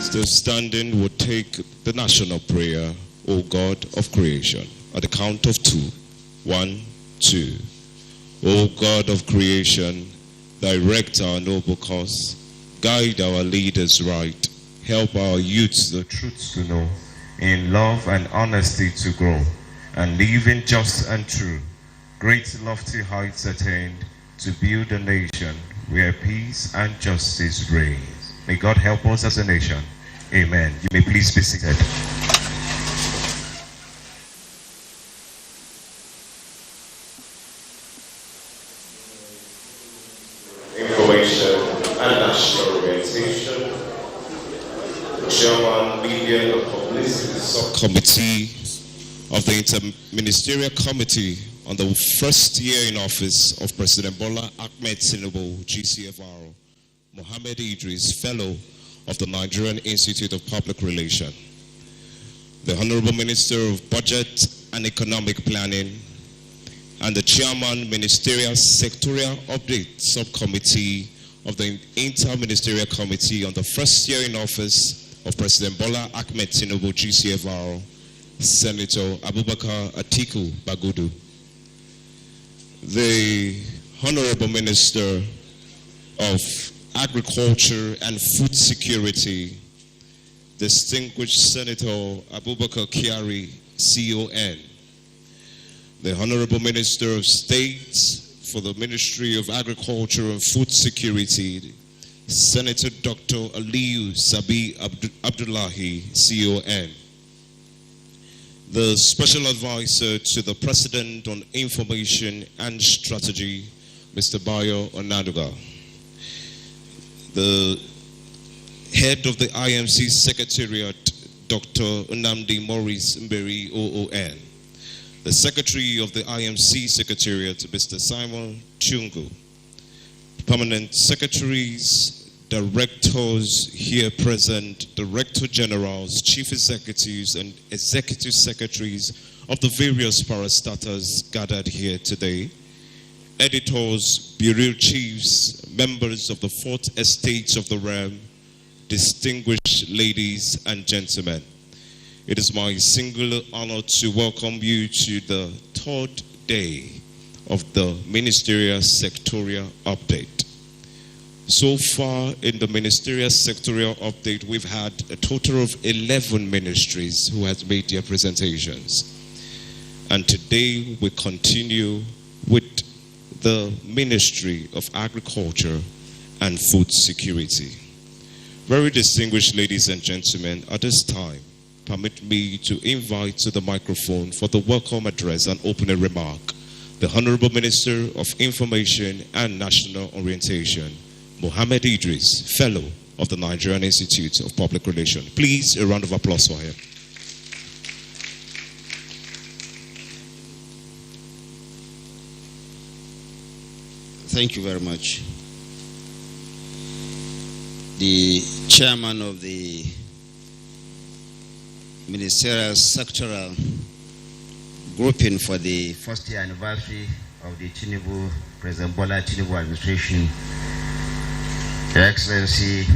Still standing, we'll take the national prayer, O God of creation, at the count of 2. 1, 2. O God of creation, direct our noble cause, guide our leaders right, help our youths the truth to know, in love and honesty to grow, and living just and true, great lofty heights attained, to build a nation where peace and justice reign. May God help us as a nation. Amen. You may please be seated. Information and national orientation. Chairman, Media and Publicity Subcommittee of the Interministerial Committee on the first year in office of President Bola Ahmed Tinubu, GCFR, Mohammed Idris, Fellow of the Nigerian Institute of Public Relations, the Honorable Minister of Budget and Economic Planning, and the Chairman, Ministerial Sectoral Update Subcommittee of the Inter-Ministerial Committee on the first year in office of President Bola Ahmed Tinubu, GCFR, Senator Abubakar Atiku Bagudu, the Honorable Minister of Agriculture and Food Security, Distinguished Senator Abubakar Kyari, CON, the Honorable Minister of State for the Ministry of Agriculture and Food Security, Senator Dr. Aliyu Sabi Abdullahi, CON, the Special Advisor to the President on Information and Strategy, Mr. Bayo Onanuga, the Head of the IMC Secretariat, Dr. Nnamdi Maurice Mberi, OON, the Secretary of the IMC Secretariat, Mr. Simon Chungu, Permanent Secretaries, Directors here present, Director Generals, Chief Executives, and Executive Secretaries of the various parastatals gathered here today, Editors, Bureau Chiefs, members of the 4th Estates of the Realm, distinguished ladies and gentlemen. It is my singular honor to welcome you to the 3rd day of the Ministerial Sectorial Update. So far in the Ministerial Sectorial Update, we've had a total of 11 ministries who have made their presentations. And today we continue with the Ministry of Agriculture and Food Security. Very distinguished ladies and gentlemen, at this time, permit me to invite to the microphone for the welcome address and opening remark, the Honorable Minister of Information and National Orientation, Mohammed Idris, Fellow of the Nigerian Institute of Public Relations. Please, a round of applause for him. Thank you very much. The Chairman of the Ministerial Sectoral grouping for the first year anniversary of the President Bola Tinubu administration, Your Excellency,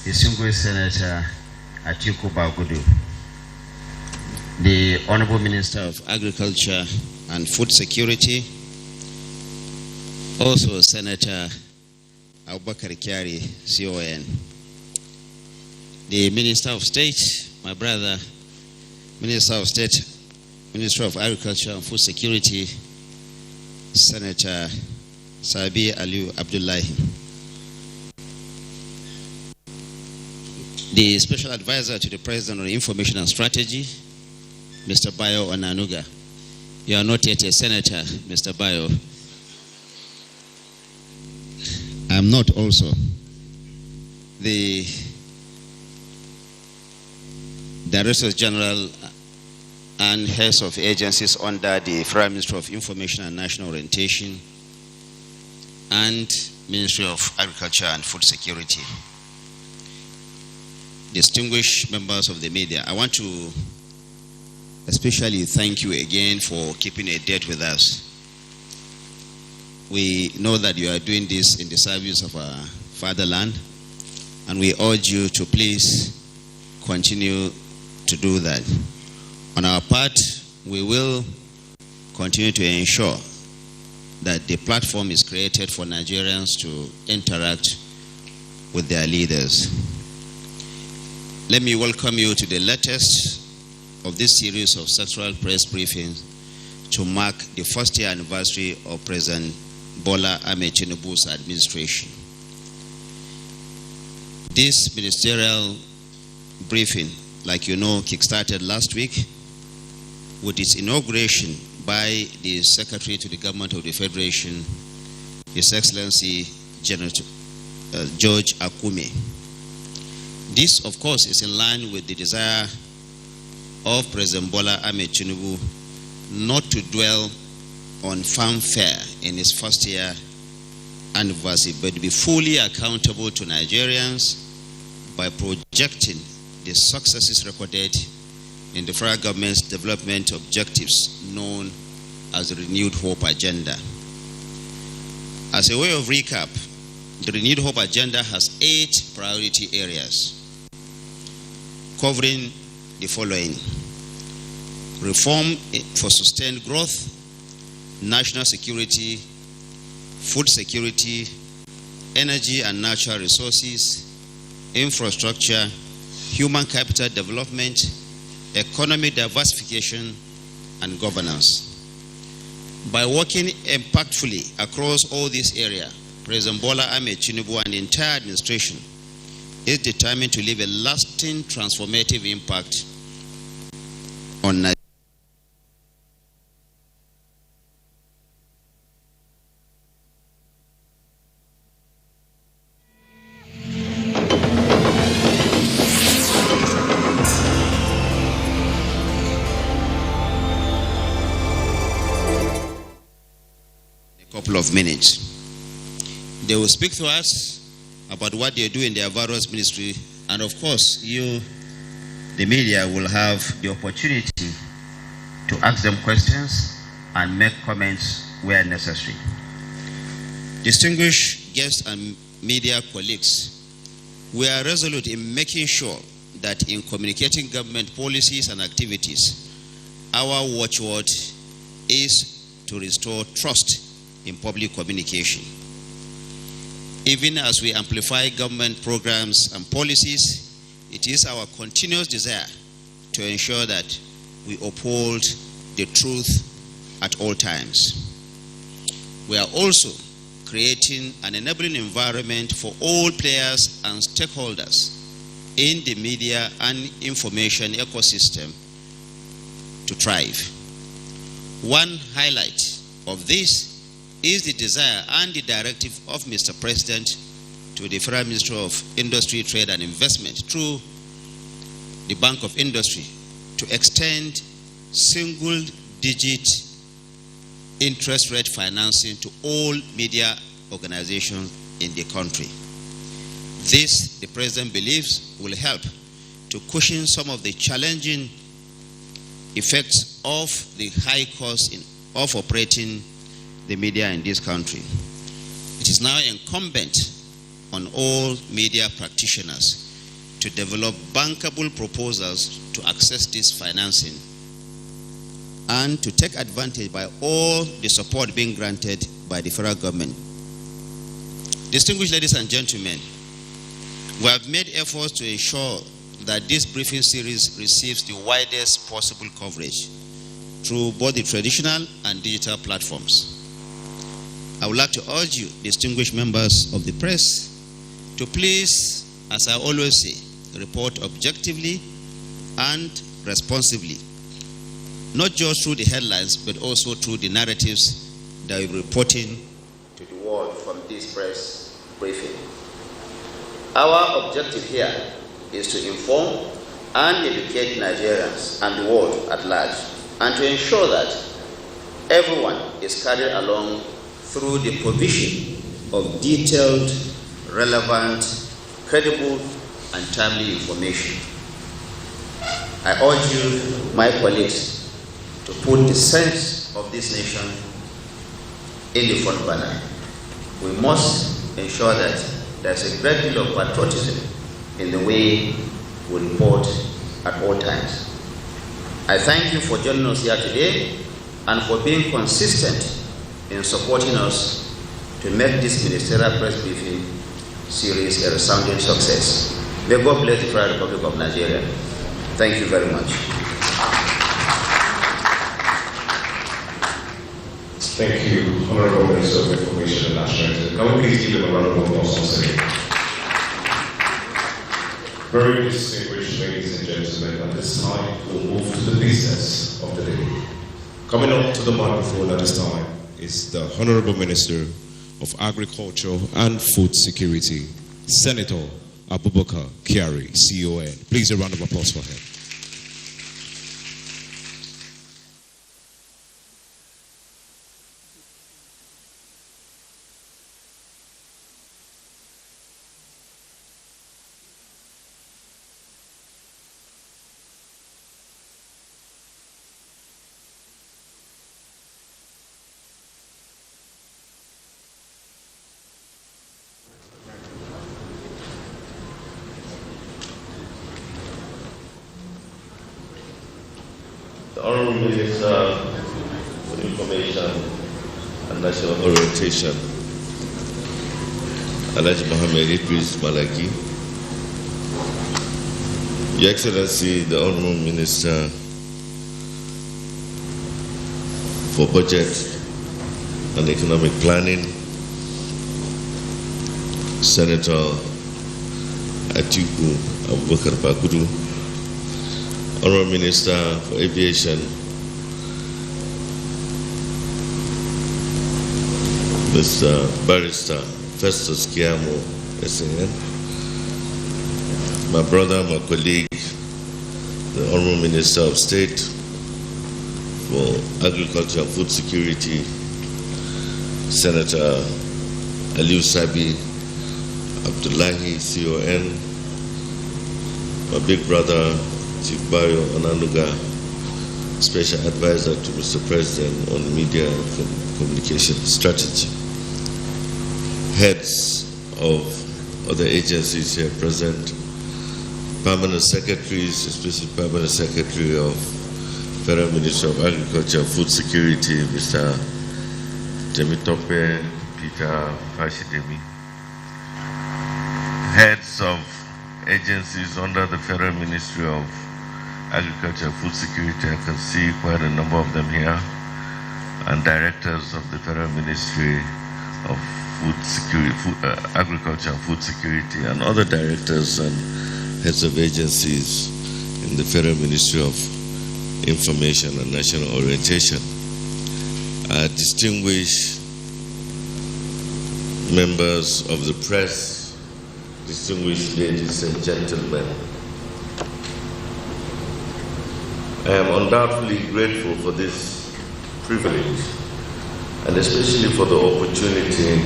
Distinguished Senator Atiku Bagudu, the Honorable Minister of Agriculture and Food Security, also Senator Abubakar Kyari, CON, the Minister of State, my brother, Minister of State, Minister of Agriculture and Food Security, Senator Sabi Aliyu Abdullahi, the Special Advisor to the President on Information and Strategy, Mr. Bayo Onanuga. You are not yet a senator, Mr. Bayo. I am not also. The Directors General and heads of agencies under the Federal Ministry of Information and National Orientation and Ministry of Agriculture and Food Security. Distinguished members of the media, I want to especially thank you again for keeping a date with us. We know that you are doing this in the service of our fatherland, and we urge you to please continue to do that. On our part, we will continue to ensure that the platform is created for Nigerians to interact with their leaders. Let me welcome you to the latest of this series of sectoral press briefings to mark the first year anniversary of President Bola Ahmed Tinubu's administration. This ministerial briefing, like you know, kickstarted last week with its inauguration by the Secretary to the Government of the Federation, His Excellency General George Akume. This, of course, is in line with the desire of President Bola Ahmed Tinubu not to dwell on fanfare in his first year anniversary, but to be fully accountable to Nigerians by projecting the successes recorded in the federal government's development objectives known as the Renewed Hope Agenda. As a way of recap, the Renewed Hope Agenda has 8 priority areas covering the following: reform for sustained growth, national security, food security, energy and natural resources, infrastructure, human capital development, economic diversification, and governance. By working impactfully across all these areas, President Bola Ahmed Tinubu and the entire administration is determined to leave a lasting transformative impact on Nigeria. Couple of minutes. They will speak to us about what they do in their various ministry, and of course, you, the media, will have the opportunity to ask them questions and make comments where necessary. Distinguished guests and media colleagues, we are resolute in making sure that in communicating government policies and activities, our watchword is to restore trust in public communication. Even as we amplify government programs and policies, it is our continuous desire to ensure that we uphold the truth at all times. We are also creating an enabling environment for all players and stakeholders in the media and information ecosystem to thrive. One highlight of this is the desire and the directive of Mr. President to the Federal Ministry of Industry, Trade and Investment through the Bank of Industry to extend single-digit interest rate financing to all media organizations in the country. This, the President believes, will help to cushion some of the challenging effects of the high cost of operating the media in this country. It is now incumbent on all media practitioners to develop bankable proposals to access this financing and to take advantage by all the support being granted by the federal government. Distinguished ladies and gentlemen, we have made efforts to ensure that this briefing series receives the widest possible coverage through both the traditional and digital platforms. I would like to urge you, distinguished members of the press, to please, as I always say, report objectively and responsibly, not just through the headlines, but also through the narratives that we're reporting to the world from this press briefing. Our objective here is to inform and educate Nigerians and the world at large, and to ensure that everyone is carried along through the provision of detailed, relevant, credible, and timely information. I urge you, my colleagues, to put the sense of this nation in the front burner. We must ensure that there's a great deal of patriotism in the way we report at all times. I thank you for joining us here today and for being consistent in supporting us to make this ministerial press briefing series a resounding success. May God bless the Federal Republic of Nigeria. Thank you very much. Thank you, Honorable Minister of Information and National Security. Can we please give them a round of applause once again? Very distinguished ladies and gentlemen, at this time we'll move to the business of the day. Coming up to the microphone at this time is the Honorable Minister of Agriculture and Food Security, Senator Abubakar Kyari, CON. Please a round of applause for him. The Honorable Minister for Information and National Orientation, Alhaji Mohammed Idris Malaki, Your Excellency, the Honorable Minister for Budget and Economic Planning, Senator Atiku Abubakar Bagudu, Honorable Minister for Aviation, Mr. Barrister Festus Kiamo, SAN, my brother, my colleague, the Honorable Minister of State for Agriculture and Food Security, Senator Aliu Sabi Abdullahi, CON, my big brother, Chief Bayo Onanuga, Special Advisor to Mr. President on Media and Communication Strategy, heads of other agencies here present, Permanent Secretaries, especially Permanent Secretary of Federal Ministry of Agriculture and Food Security, Mr. Temitope Peter Fashidemi, heads of agencies under the Federal Ministry of Agriculture and Food Security, I can see quite a number of them here, and directors of the Federal Ministry of Agriculture and Food Security, and other directors and heads of agencies in the Federal Ministry of Information and National Orientation. Distinguished members of the press, distinguished ladies and gentlemen, I am undoubtedly grateful for this privilege, and especially for the opportunity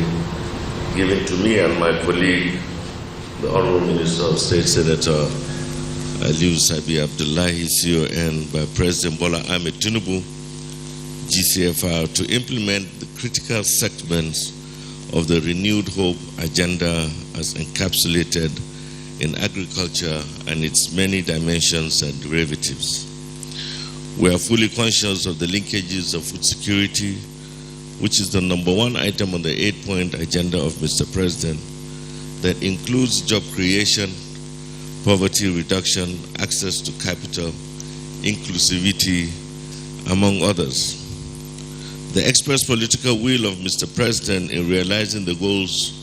given to me and my colleague, the Honorable Minister of State, Senator Aliu Sabi Abdullahi, CON, by President Bola Ahmed Tinubu, GCFR, to implement the critical segments of the Renewed Hope agenda as encapsulated in agriculture and its many dimensions and derivatives. We are fully conscious of the linkages of food security, which is the #1 item on the 8-point agenda of Mr. President, that includes job creation, poverty reduction, access to capital, inclusivity, among others. The express political will of Mr. President in realizing the goals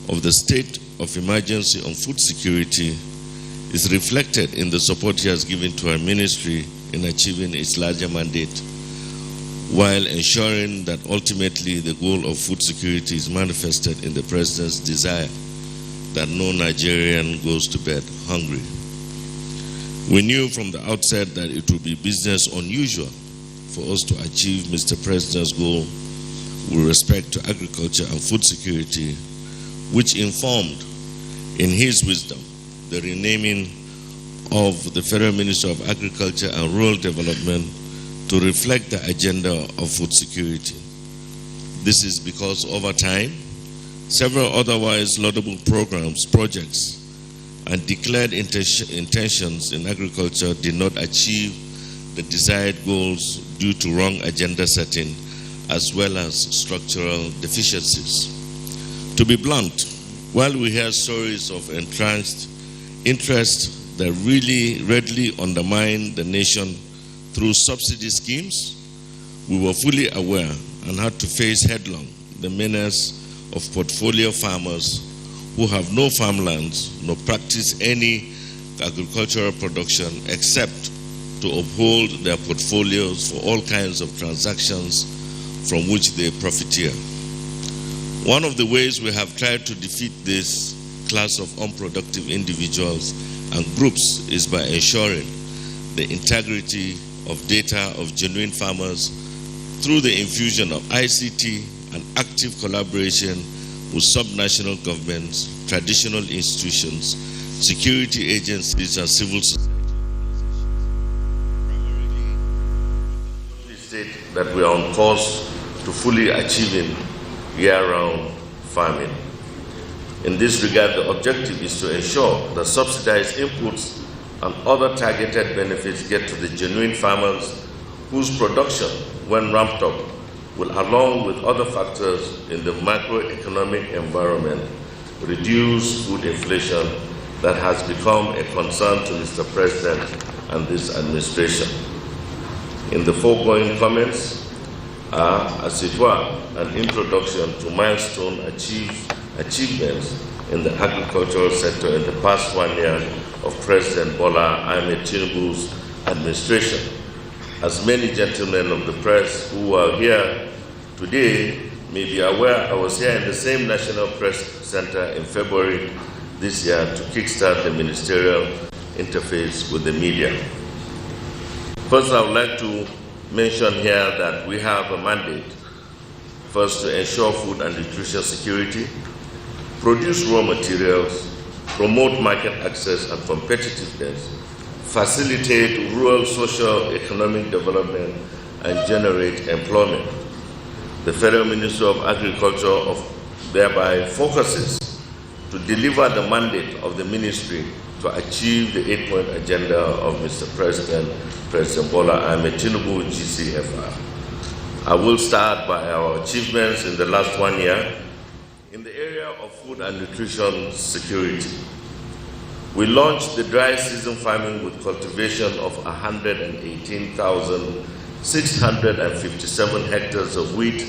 of the state of emergency on food security is reflected in the support he has given to our ministry in achieving its larger mandate, while ensuring that ultimately the goal of food security is manifested in the President's desire that no Nigerian goes to bed hungry. We knew from the outset that it would be business unusual for us to achieve Mr. President's goal with respect to agriculture and food security, which informed, in his wisdom, the renaming of the Federal Ministry of Agriculture and Rural Development to reflect the agenda of food security. This is because over time, several otherwise laudable projects and declared intentions in agriculture did not achieve the desired goals due to wrong agenda setting as well as structural deficiencies. To be blunt, while we hear stories of entrenched interest that really readily undermine the nation through subsidy schemes, we were fully aware and had to face headlong the menace of portfolio farmers who have no farmlands nor practice any agricultural production except to uphold their portfolios for all kinds of transactions from which they profiteer. One of the ways we have tried to defeat this class of unproductive individuals and groups is by ensuring the integrity of data of genuine farmers through the infusion of ICT and active collaboration with subnational governments, traditional institutions, security agencies, and civil society. We state that we are on course to fully achieving year-round farming. In this regard, the objective is to ensure that subsidized inputs and other targeted benefits get to the genuine farmers whose production, when ramped up, will, along with other factors in the macroeconomic environment, reduce food inflation that has become a concern to Mr. President and this administration. In the foregoing comments are, as it were, an introduction to milestone achievements in the agricultural sector in the past 1 year of President Bola Ahmed Tinubu's administration. As many gentlemen of the press who are here today may be aware, I was here in the same National Press Center in February this year to kickstart the ministerial interface with the media. First, I would like to mention here that we have a mandate, first, to ensure food and nutrition security, produce raw materials, promote market access and competitiveness, facilitate rural socio-economic development, and generate employment. The Federal Ministry of Agriculture thereby focuses to deliver the mandate of the ministry to achieve the 8-point agenda of Mr. President Bola Ahmed Tinubu, GCFR. I will start by our achievements in the last 1 year. In the area of food and nutrition security, we launched the dry season farming with cultivation of 118,657 hectares of wheat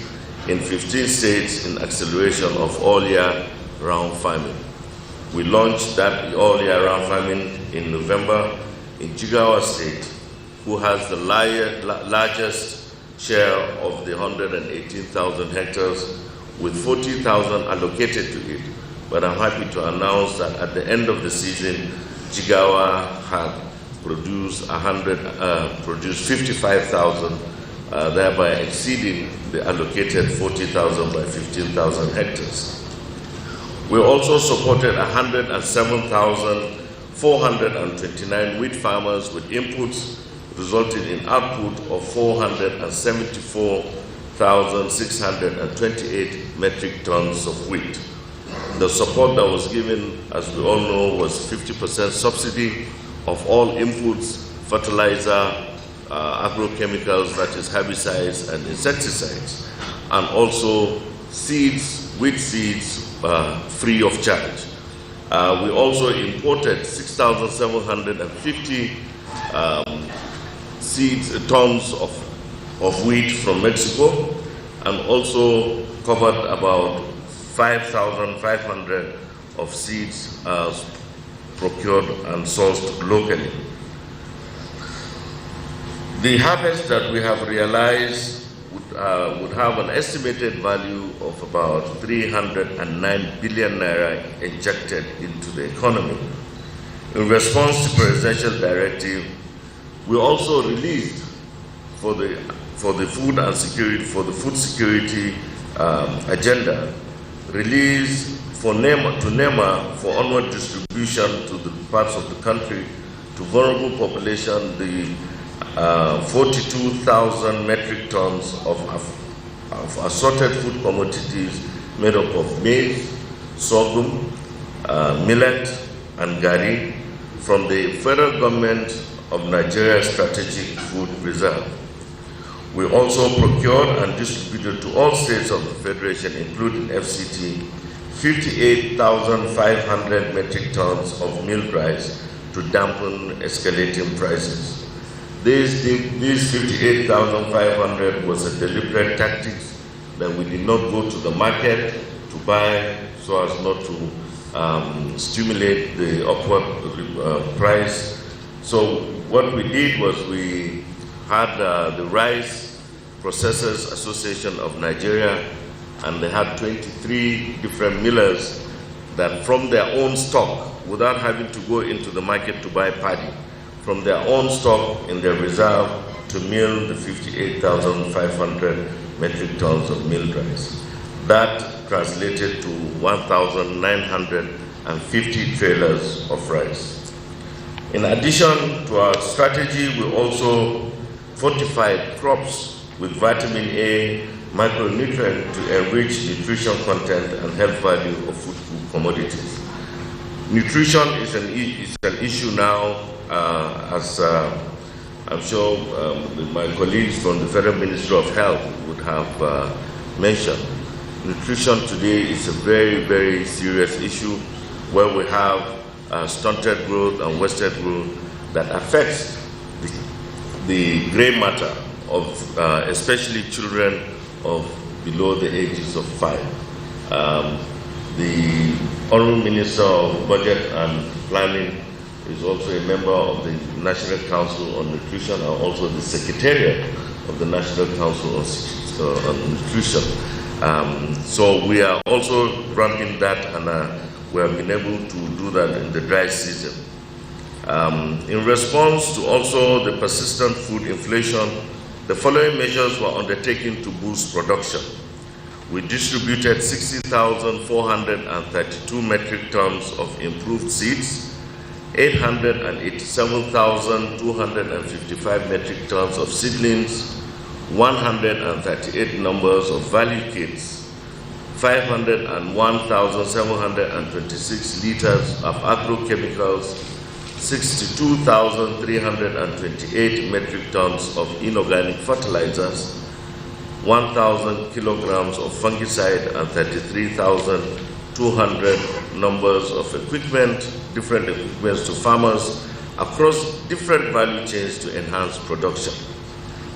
in 15 states in acceleration of all year round farming. We launched that all year round farming in November in Jigawa State, who has the largest share of the 118,000 hectares with 40,000 allocated to it. But I'm happy to announce that at the end of the season, Jigawa had produced 55,000, thereby exceeding the allocated 40,000 by 15,000 hectares. We also supported 107,429 wheat farmers with inputs, resulting in output of 474,628 metric tons of wheat. The support that was given, as we all know, was 50% subsidy of all inputs, fertilizer, agrochemicals, that is herbicides and insecticides, and also seeds, wheat seeds, free of charge. We also imported 6,750 tons of wheat from Mexico, and also covered about 5,500 of seeds procured and sourced locally. The harvest that we have realized would have an estimated value of about 309 billion naira injected into the economy. In response to presidential directive, we also released for the food security agenda, released to NEMA for onward distribution to the parts of the country to vulnerable population the 42,000 metric tons of assorted food commodities made up of maize, sorghum, millet, and Gari from the federal government of Nigeria Strategic Food Reserve. We also procured and distributed to all states of the Federation, including FCT, 58,500 metric tons of milled rice to dampen escalating prices. These 58,500 was a deliberate tactic that we did not go to the market to buy so as not to stimulate the upward price. So what we did was we had the Rice Processors Association of Nigeria, and they had 23 different millers that from their own stock, without having to go into the market to buy paddy, from their own stock in their reserve to mill the 58,500 metric tons of milled rice. That translated to 1,950 trailers of rice. In addition to our strategy, we also fortified crops with vitamin A, micronutrient to enrich nutrition content and health value of food commodities. Nutrition is an issue now, as I'm sure my colleagues from the Federal Ministry of Health would have mentioned. Nutrition today is a very, very serious issue where we have stunted growth and wasted growth that affects the gray matter of especially children of below the ages of 5. The Honorable Minister of Budget and Planning is also a member of the National Council on Nutrition and also the Secretariat of the National Council on Nutrition. So we are also ramping that, and we have been able to do that in the dry season. In response to also the persistent food inflation, the following measures were undertaken to boost production. We distributed 60,432 metric tons of improved seeds, 887,255 metric tons of seedlings, 138 numbers of value kits, 501,726 liters of agrochemicals, 62,328 metric tons of inorganic fertilizers, 1,000 kilograms of fungicide, and 33,200 numbers of different equipments to farmers across different value chains to enhance production.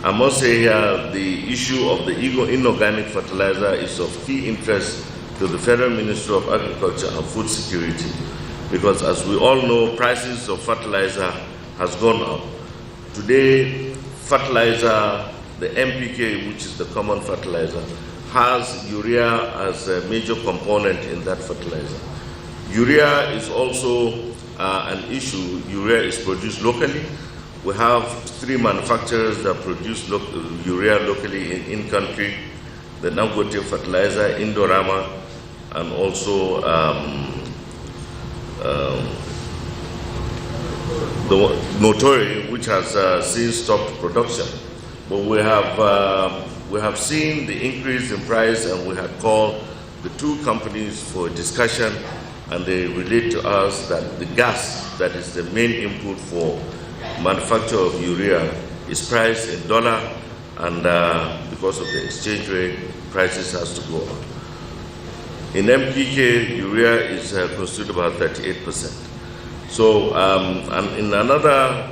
I must say here, the issue of the inorganic fertilizer is of key interest to the Federal Ministry of Agriculture and Food Security, because as we all know, prices of fertilizer has gone up. Today, fertilizer, the NPK, which is the common fertilizer, has urea as a major component in that fertilizer. Urea is also an issue. Urea is produced locally. We have 3 manufacturers that produce urea locally in country: the Dangote fertilizer, Indorama, and also the Notori, which has since stopped production. But we have seen the increase in price, and we had called the 2 companies for discussion, and they relate to us that the gas, that is the main input for manufacture of urea, is priced in dollar, and because of the exchange rate, prices has to go up. In MPK, urea is constituted about 38%. So, and in another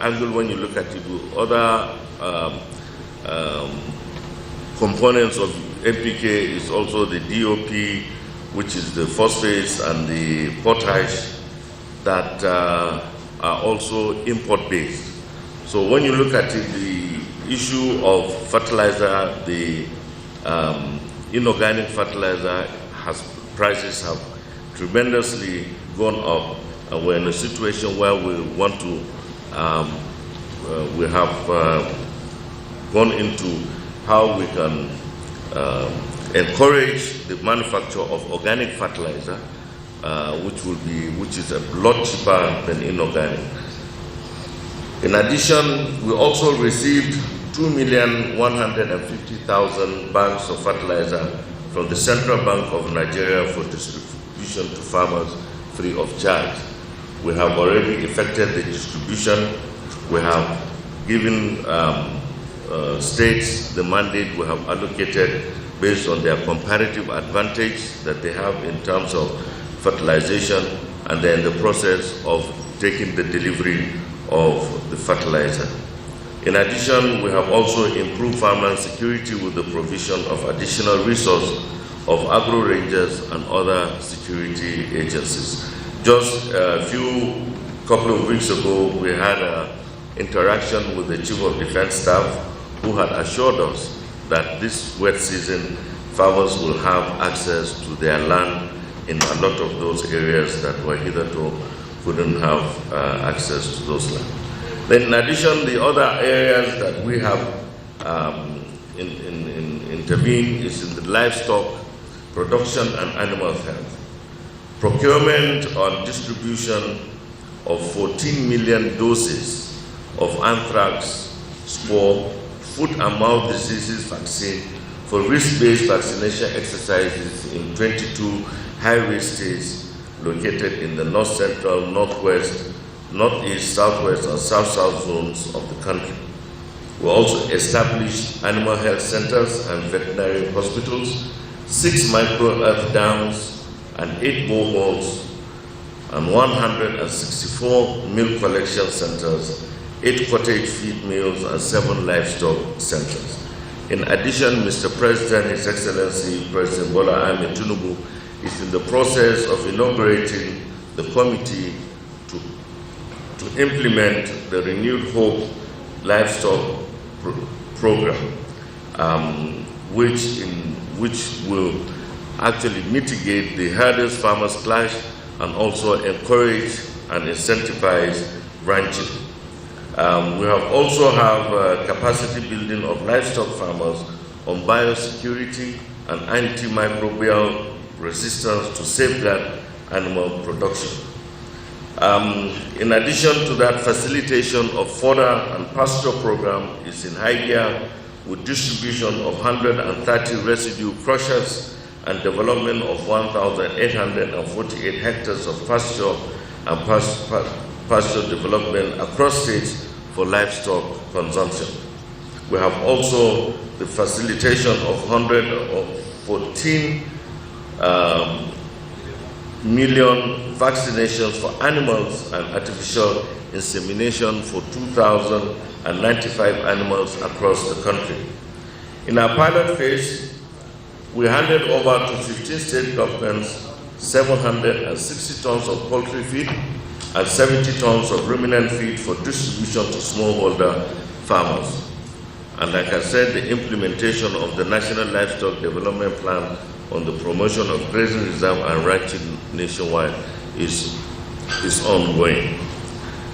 angle, when you look at it, other components of NPK is also the DOP, which is the phosphates, and the potash that are also import-based. So when you look at it, the issue of fertilizer, the inorganic fertilizer prices have tremendously gone up, and we're in a situation where we want to, we have gone into how we can encourage the manufacture of organic fertilizer, which is a lot cheaper than inorganic. In addition, we also received 2,150,000 bags of fertilizer from the Central Bank of Nigeria for distribution to farmers free of charge. We have already effected the distribution. We have given states the mandate we have allocated based on their comparative advantage that they have in terms of fertilization, and they're in the process of taking the delivery of the fertilizer. In addition, we have also improved farmland security with the provision of additional resources of agro rangers and other security agencies. Just a couple of weeks ago, we had an interaction with the Chief of Defense Staff, who had assured us that this wet season, farmers will have access to their land in a lot of those areas that were hitherto couldn't have access to those land. Then in addition, the other areas that we have intervened is in the livestock production and animal health. Procurement or distribution of 14 million doses of anthrax spore, foot and mouth diseases vaccine for risk-based vaccination exercises in 22 high-risk states located in the north central, northwest, northeast, southwest, and south-south zones of the country. We also established animal health centers and veterinary hospitals, 6 micro-earth dams and 8 boreholes, and 164 milk collection centers, 8 cottage feed mills, and 7 livestock centers. In addition, Mr. President, His Excellency President Bola Ahmed Tinubu is in the process of inaugurating the committee to implement the Renewed Hope Livestock Program, which will actually mitigate the herders-farmers clash and also encourage and incentivize ranching. We have also have capacity building of livestock farmers on biosecurity and antimicrobial resistance to safeguard animal production. In addition to that, facilitation of fodder and pasture program is in high gear with distribution of 130 residue crushers and development of 1,848 hectares of pasture and pasture development across states for livestock consumption. We have also the facilitation of 114 million vaccinations for animals and artificial insemination for 2,095 animals across the country. In our pilot phase, we handed over to 15 state governments 760 tons of poultry feed and 70 tons of ruminant feed for distribution to smallholder farmers. And like I said, the implementation of the National Livestock Development Plan on the promotion of grazing reserve and ranching nationwide is ongoing.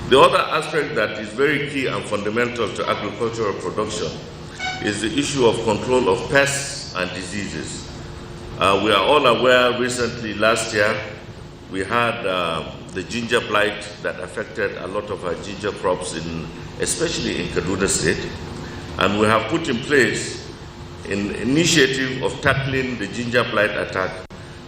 The other aspect that is very key and fundamental to agricultural production is the issue of control of pests and diseases. We are all aware recently, last year, we had the ginger blight that affected a lot of our ginger crops, especially in Kaduna State. And we have put in place an initiative of tackling the ginger blight attack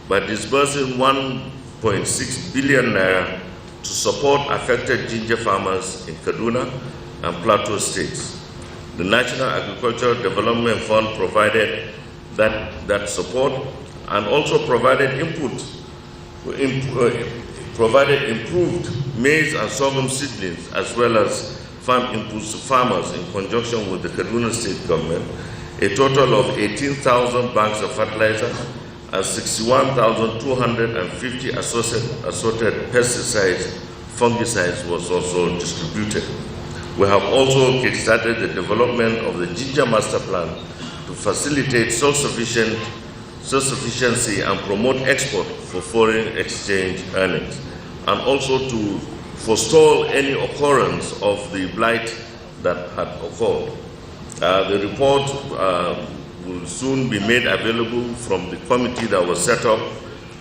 by disbursing 1.6 billion naira to support affected ginger farmers in Kaduna and Plateau states. The National Agricultural Development Fund provided that support and also provided provided improved maize and sorghum seedlings as well as farm inputs to farmers in conjunction with the Kaduna State government. A total of 18,000 bags of fertilizer and 61,250 assorted pesticides, fungicides was also distributed. We have also kickstarted the development of the Ginger Master Plan to facilitate self-sufficiency and promote export for foreign exchange earnings, and also to forestall any occurrence of the blight that had occurred. The report will soon be made available from the committee that was set up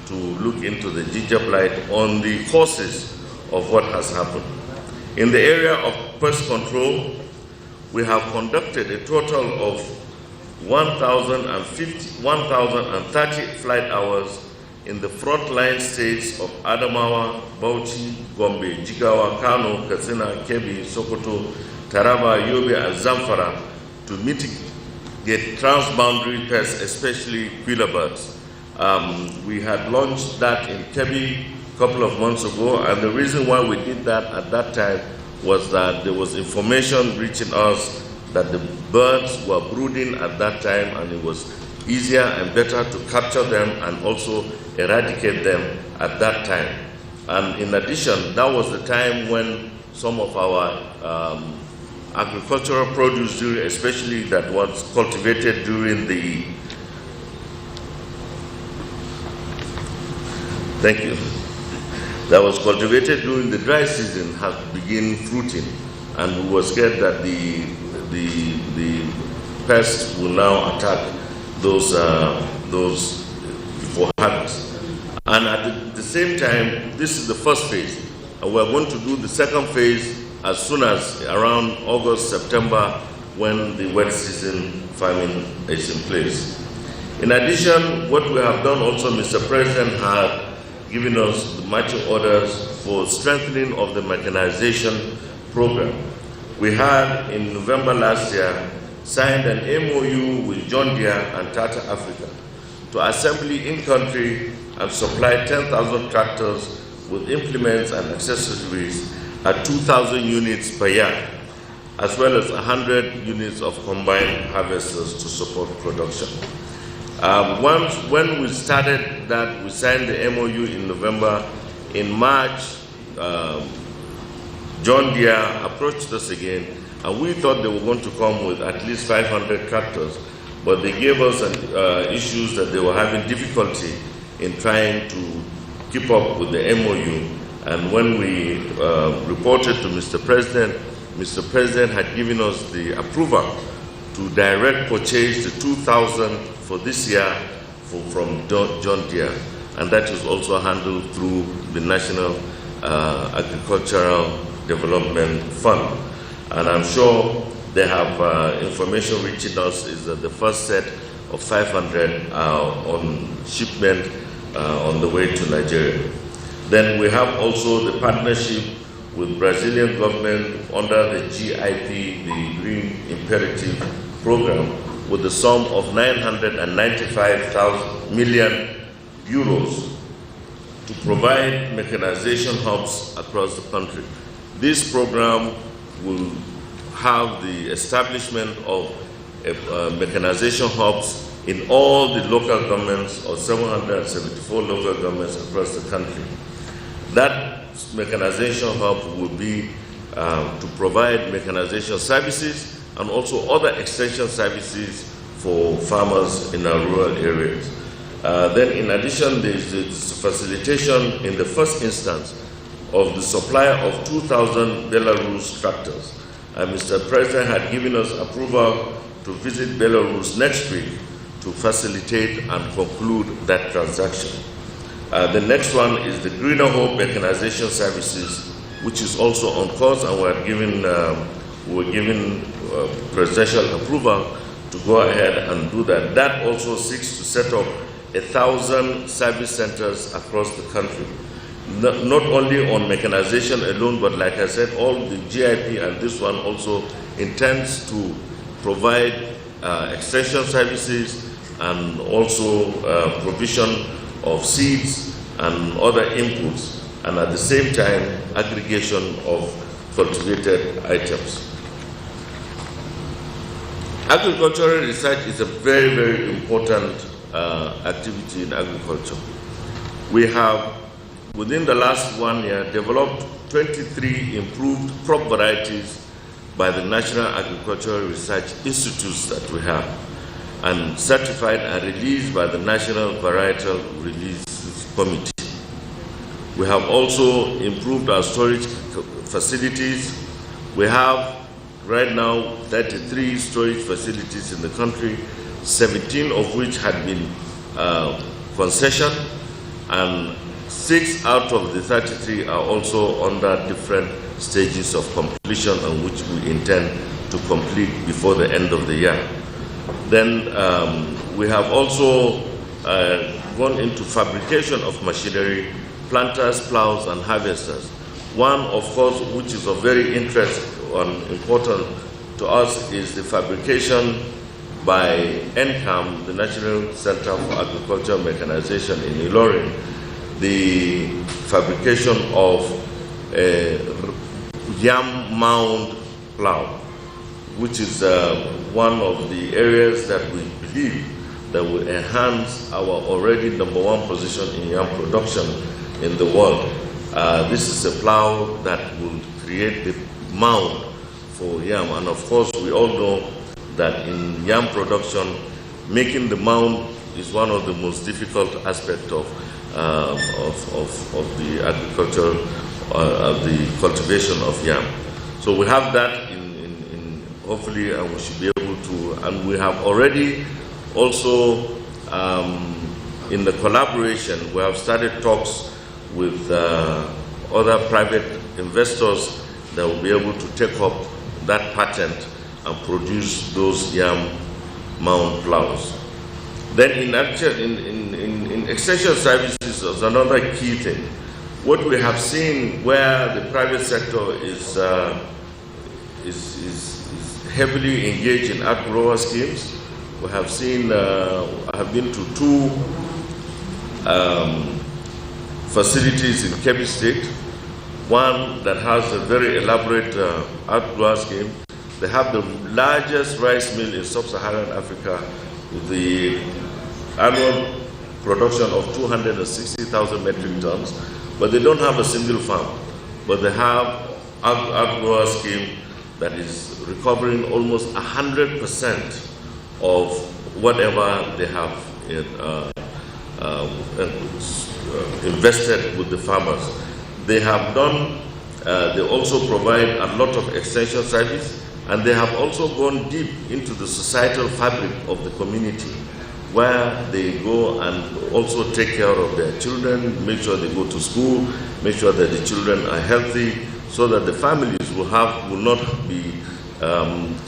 to look into the ginger blight on the causes of what has happened. In the area of pest control, we have conducted a total of 1,030 flight hours in the frontline states of Adamawa, Bauchi, Gombe, Jigawa, Kano, Katsina, Kebbi, Sokoto, Taraba, Yobe, and Zamfara to mitigate transboundary pests, especially quilla birds. We had launched that in Kebbi a couple of months ago, and the reason why we did that at that time was that there was information reaching us that the birds were brooding at that time, and it was easier and better to capture them and also eradicate them at that time. And in addition, that was the time when some of our agricultural produce, especially that was cultivated during the dry season has begun fruiting, and we were scared that the pests will now attack those before harvest. And at the same time, this is the first phase, and we're going to do the second phase as soon as around August, September, when the wet season farming is in place. In addition, what we have done also, Mr. President had given us the marching orders for strengthening of the mechanization program. We had, in November last year, signed an MOU with John Deere and Tata Africa to assembly in-country and supply 10,000 tractors with implements and accessories at 2,000 units per year, as well as 100 units of combined harvesters to support production. When we started that, we signed the MOU in November. In March, John Deere approached us again, and we thought they were going to come with at least 500 tractors, but they gave us issues that they were having difficulty in trying to keep up with the MOU. And when we reported to Mr. President had given us the approval to direct purchase the 2,000 for this year from John Deere, and that is also handled through the National Agricultural Development Fund. And I'm sure they have information reaching us is that the first set of 500 are on shipment on the way to Nigeria. Then we have also the partnership with Brazilian government under the GIP, the Green Imperative Program, with the sum of 995 million euros to provide mechanization hubs across the country. This program will have the establishment of mechanization hubs in all the local governments, or 774 local governments across the country. That mechanization hub will be to provide mechanization services and also other extension services for farmers in our rural areas. Then in addition, there is the facilitation in the first instance of the supply of 2,000 Belarus tractors. Mr. President had given us approval to visit Belarus next week to facilitate and conclude that transaction. The next one is the Greener Hope Mechanization Services, which is also on course, and we're given presidential approval to go ahead and do that. That also seeks to set up 1,000 service centers across the country, not only on mechanization alone, but like I said, all the GIP and this one also intends to provide extension services and also provision of seeds and other inputs, and at the same time aggregation of cultivated items. Agricultural research is a very, very important activity in agriculture. We have, within the last 1 year, developed 23 improved crop varieties by the National Agricultural Research Institutes that we have, and certified and released by the National Varietal Release Committee. We have also improved our storage facilities. We have right now 33 storage facilities in the country, 17 of which had been concession, and 6 out of the 33 are also under different stages of completion, and which we intend to complete before the end of the year. Then we have also gone into fabrication of machinery, planters, plows, and harvesters. One, of course, which is of very interest and important to us, is the fabrication by NCAM, the National Center for Agricultural Mechanization in Ilorin, the fabrication of a yam mound plow, which is one of the areas that we believe that will enhance our already #1 position in yam production in the world. This is a plow that will create the mound for yam, and of course we all know that in yam production, making the mound is one of the most difficult aspects of the agriculture, the cultivation of yam. So we have that in hopefully, and we should be able to, and we have already also in the collaboration, we have started talks with other private investors that will be able to take up that patent and produce those yam mound plows. Then in extension services is another key thing. What we have seen where the private sector is heavily engaged in outgrower schemes. We have seen, I have been to 2 facilities in Kebbi State. One that has a very elaborate outgrower scheme. They have the largest rice mill in sub-Saharan Africa with the annual production of 260,000 metric tons, but they don't have a single farm. But they have outgrower scheme that is recovering almost 100% of whatever they have invested with the farmers. They have done, they also provide a lot of extension service, and they have also gone deep into the societal fabric of the community, where they go and also take care of their children, make sure they go to school, make sure that the children are healthy, so that the families will not be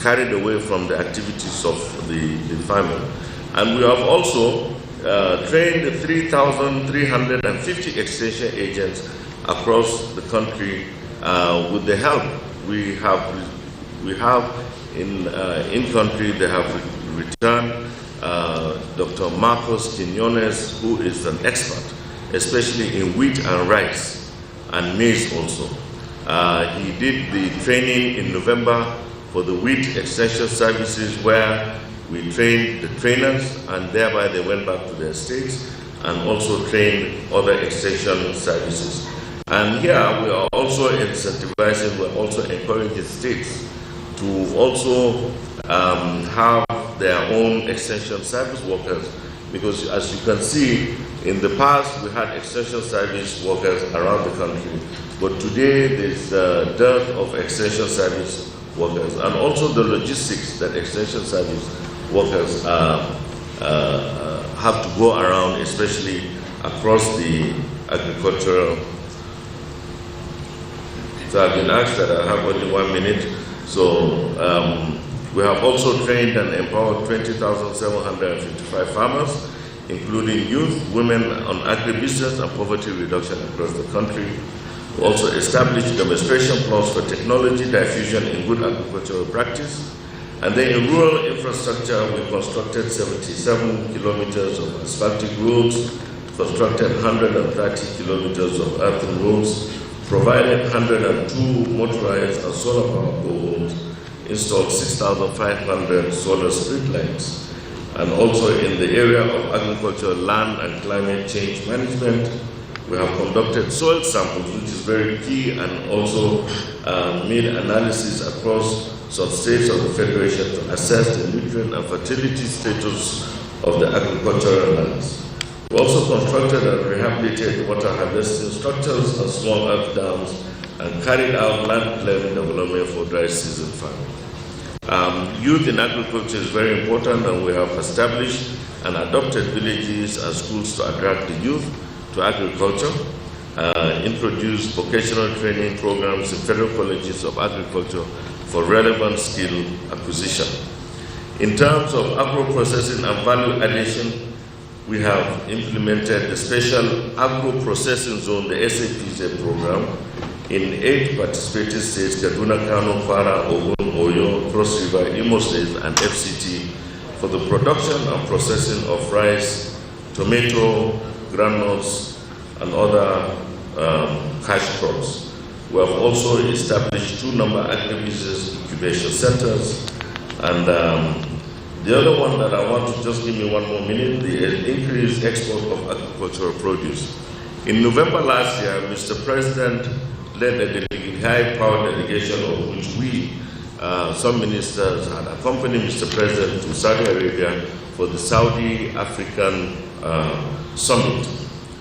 carried away from the activities of the family. And we have also trained 3,350 extension agents across the country with the help we have in country. They have returned Dr. Marcos Quinones, who is an expert, especially in wheat and rice and maize also. He did the training in November for the wheat extension services, where we trained the trainers, and thereby they went back to their states and also trained other extension services. And here we are also incentivizing, we're also encouraging states to also have their own extension service workers, because as you can see, in the past we had extension service workers around the country, but today there's a dearth of extension service workers, and also the logistics that extension service workers have to go around, especially across the agricultural. So I've been asked that I have only 1 minute. So we have also trained and empowered 20,755 farmers, including youth, women on agribusiness and poverty reduction across the country. We also established demonstration plots for technology diffusion in good agricultural practice. And then in rural infrastructure, we constructed 77 kilometers of asphaltic roads, constructed 130 kilometers of earthen roads, provided 102 motorized and solar power poles, installed 6,500 solar street lights. And also in the area of agriculture, land and climate change management, we have conducted soil samples, which is very key, and also made analysis across some states of the Federation to assess the nutrient and fertility status of the agricultural lands. We also constructed and rehabilitated water harvesting structures and small earth dams, and carried out land clearing development for dry season farming. Youth in agriculture is very important, and we have established and adopted villages and schools to attract the youth to agriculture, introduced vocational training programs in federal colleges of agriculture for relevant skill acquisition. In terms of agro-processing and value addition, we have implemented the Special Agro-Processing Zone, the SAPZ program, in 8 participating states: Kaduna, Kano, Kwara, Ogun, Oyo, Cross River, Imo State, and FCT, for the production and processing of rice, tomato, groundnuts, and other cash crops. We have also established 2 agribusiness incubation centers, and the other one that I want to just give me 1 more minute, the increased export of agricultural produce. In November last year, Mr. President led a high-power delegation of which we, some ministers, had accompanied Mr. President to Saudi Arabia for the Saudi African Summit,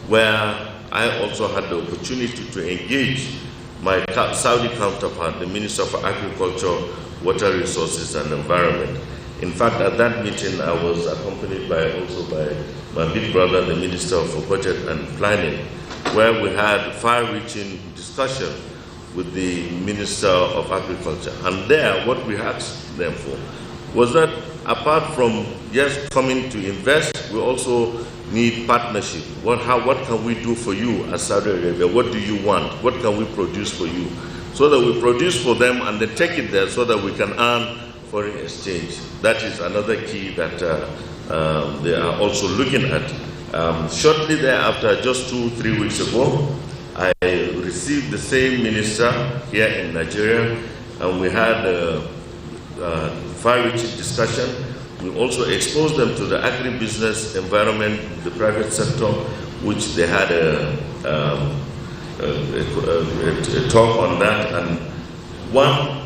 where I also had the opportunity to engage my Saudi counterpart, the Minister for Agriculture, Water Resources and Environment. In fact, at that meeting, I was accompanied also by my big brother, the Minister for Budget and Planning, where we had far-reaching discussion with the Minister of Agriculture. And there, what we asked them for was that apart from just coming to invest, we also need partnership. What can we do for you as Saudi Arabia? What do you want? What can we produce for you? So that we produce for them and they take it there so that we can earn foreign exchange. That is another key that they are also looking at. Shortly thereafter, just 2-3 weeks ago, I received the same minister here in Nigeria, and we had a far-reaching discussion. We also exposed them to the agribusiness environment, the private sector, which they had a talk on that, and one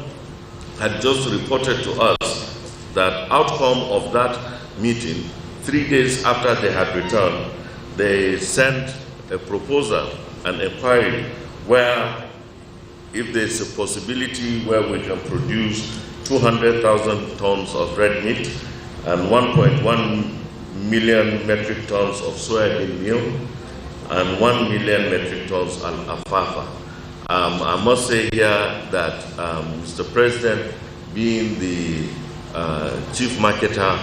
had just reported to us that outcome of that meeting, 3 days after they had returned, they sent a proposal, an inquiry, where if there's a possibility where we can produce 200,000 tons of red meat and 1.1 million metric tons of soybean meal and 1 million metric tons of alfalfa. I must say here that Mr. President, being the chief marketer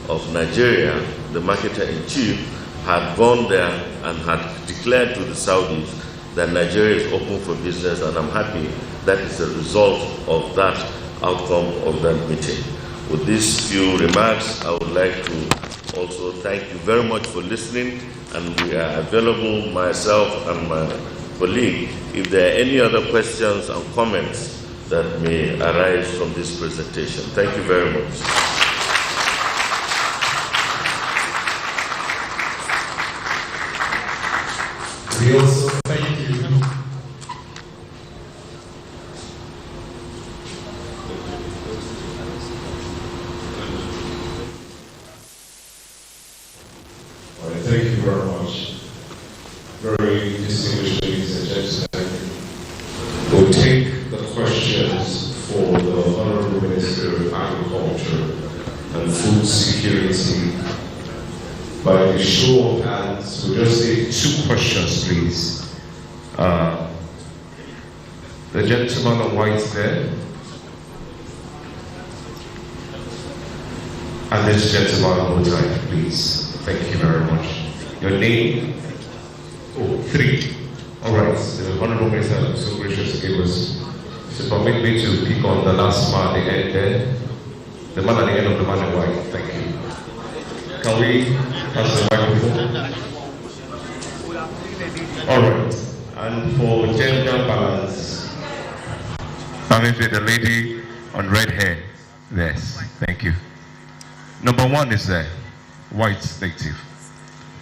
of Nigeria, the marketer-in-chief, had gone there and had declared to the Saudis that Nigeria is open for business, and I'm happy that is a result of that outcome of that meeting. With these few remarks, I would like to also thank you very much for listening, and we are available, myself and my colleague, if there are any other questions and comments that may arise from this presentation. Thank you very much. We also thank you. All right, thank you very much. Very distinguished ladies and gentlemen. We'll take the questions for the Honorable Minister of Agriculture and Food Security by the show of hands. We'll just take 2 questions, please. The gentleman on white there, and this gentleman on the right, please. Thank you very much. Your name? Oh, 3. All right. The Honorable Minister so gracious to give us. So permit me to pick on the last man at the end there. The man at the end of the man in white. Thank you. Can we pass the microphone? All right. And for gender balance, I'm with the lady on red hair. Yes, thank you. Number 1 is there, white native.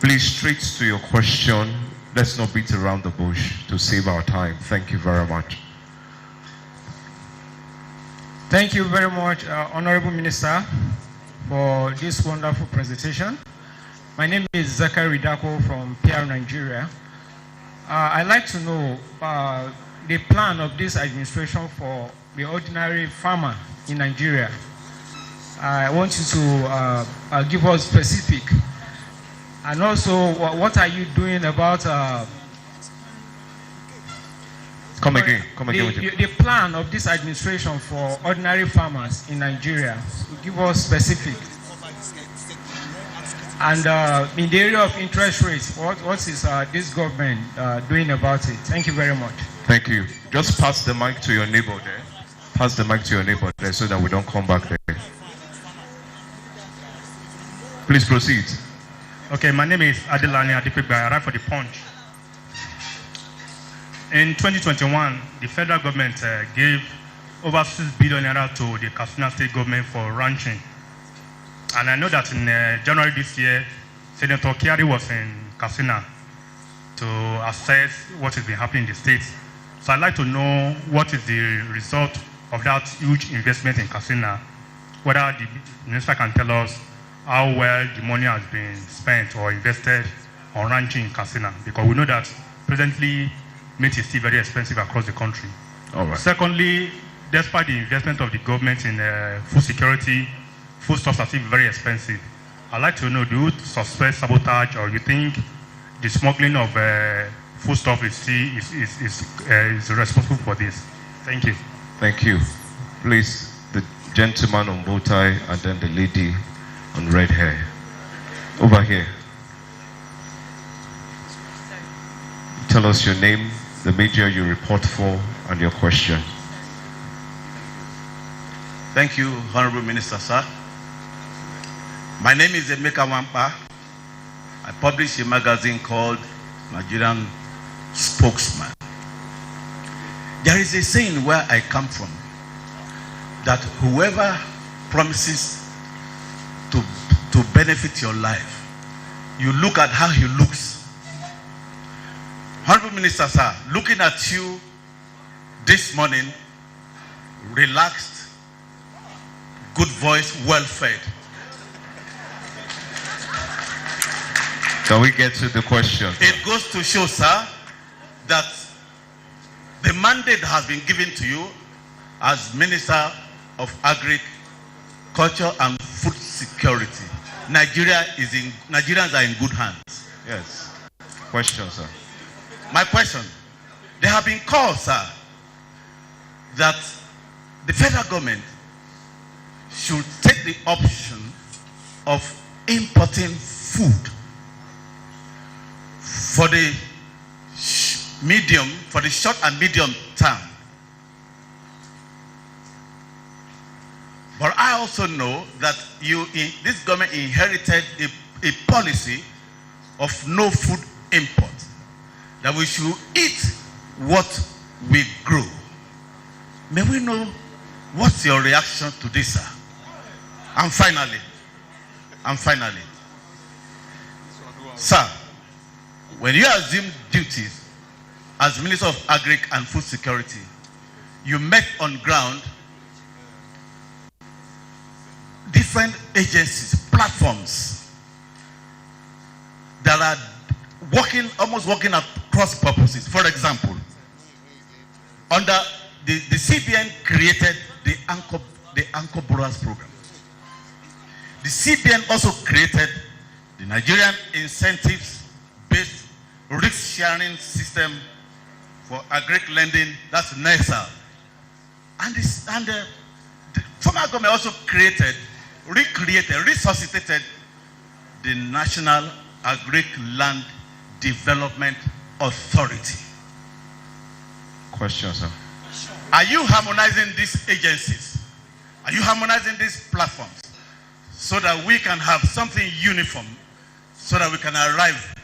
Please straight to your question. Let's not beat around the bush to save our time. Thank you very much. Thank you very much, Honorable Minister, for this wonderful presentation. My name is Zachary Dako from PR Nigeria. I'd like to know the plan of this administration for the ordinary farmer in Nigeria. I want you to give us specific, and also what are you doing about Come again with you. The plan of this administration for ordinary farmers in Nigeria. Give us specific. And in the area of interest rates, what is this government doing about it? Thank you very much. Thank you. Just pass the mic to your neighbor there. Pass the mic to your neighbor there so that we don't come back there. Please proceed. Okay, my name is Adelani Adipegbe. I write for the Punch. In 2021, the federal government gave over 6 billion naira to the Katsina State government for ranching. And I know that in January this year, Senator Kiari was in Katsina to assess what has been happening in the state. So I'd like to know what is the result of that huge investment in Katsina, whether the minister can tell us how well the money has been spent or invested on ranching in Katsina, because we know that presently meat is still very expensive across the country. All right. Secondly, despite the investment of the government in food security, foodstuffs are still very expensive. I'd like to know, do you suspect sabotage, or you think the smuggling of foodstuff is responsible for this? Thank you. Thank you. Please, the gentleman on bow tie and then the lady on red hair. Over here. Tell us your name, the media you report for, and your question. Thank you, Honorable Minister, sir. My name is Emeka Wampa. I publish a magazine called Nigerian Spokesman. There is a saying where I come from that whoever promises to benefit your life, you look at how he looks. Honorable Minister, sir, looking at you this morning, relaxed, good voice, well fed. Can we get to the question? It goes to show, sir, that the mandate has been given to you as Minister of Agriculture and Food Security. Nigerians are in good hands. Yes. Question, sir. My question, there have been calls, sir, that the federal government should take the option of importing food for the short and medium term. But I also know that this government inherited a policy of no food import, that we should eat what we grow. May we know what's your reaction to this, sir? And finally, sir, when you assume duties as Minister of Agric and Food Security, you met on ground different agencies, platforms that are almost working at cross purposes. For example, under the CBN created the Anchor Borrowers program. The CBN also created the Nigerian incentives-based risk-sharing system for agric lending, that's NESA. And the former government also resuscitated the National Agric Land Development Authority. Question, sir. Are you harmonizing these agencies? Are you harmonizing these platforms so that we can have something uniform, so that we can arrive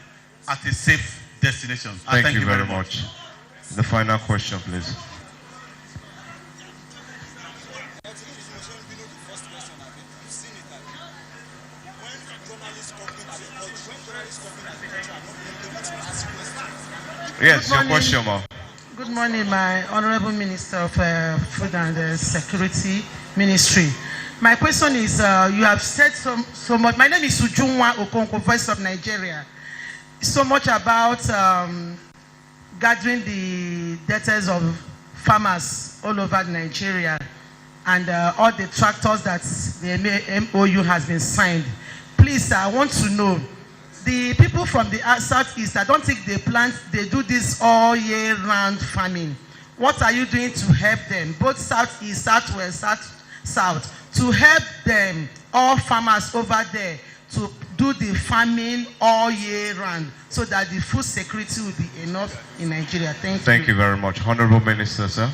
at a safe destination? Thank you very much. The final question, please. Yes, your question, ma'am. Good morning, my Honorable Minister of Food and Security Ministry. My question is, you have said so much. My name is Ujunwa Okonkwo, Voice of Nigeria. So much about gathering the debtors of farmers all over Nigeria and all the tractors that the MOU has been signed. Please, I want to know, the people from the southeast, I don't think they do this all year round farming. What are you doing to help them, both southeast, southwest, south, to help them, all farmers over there, to do the farming all year round so that the food security will be enough in Nigeria? Thank you. Thank you very much. Honorable Minister, sir.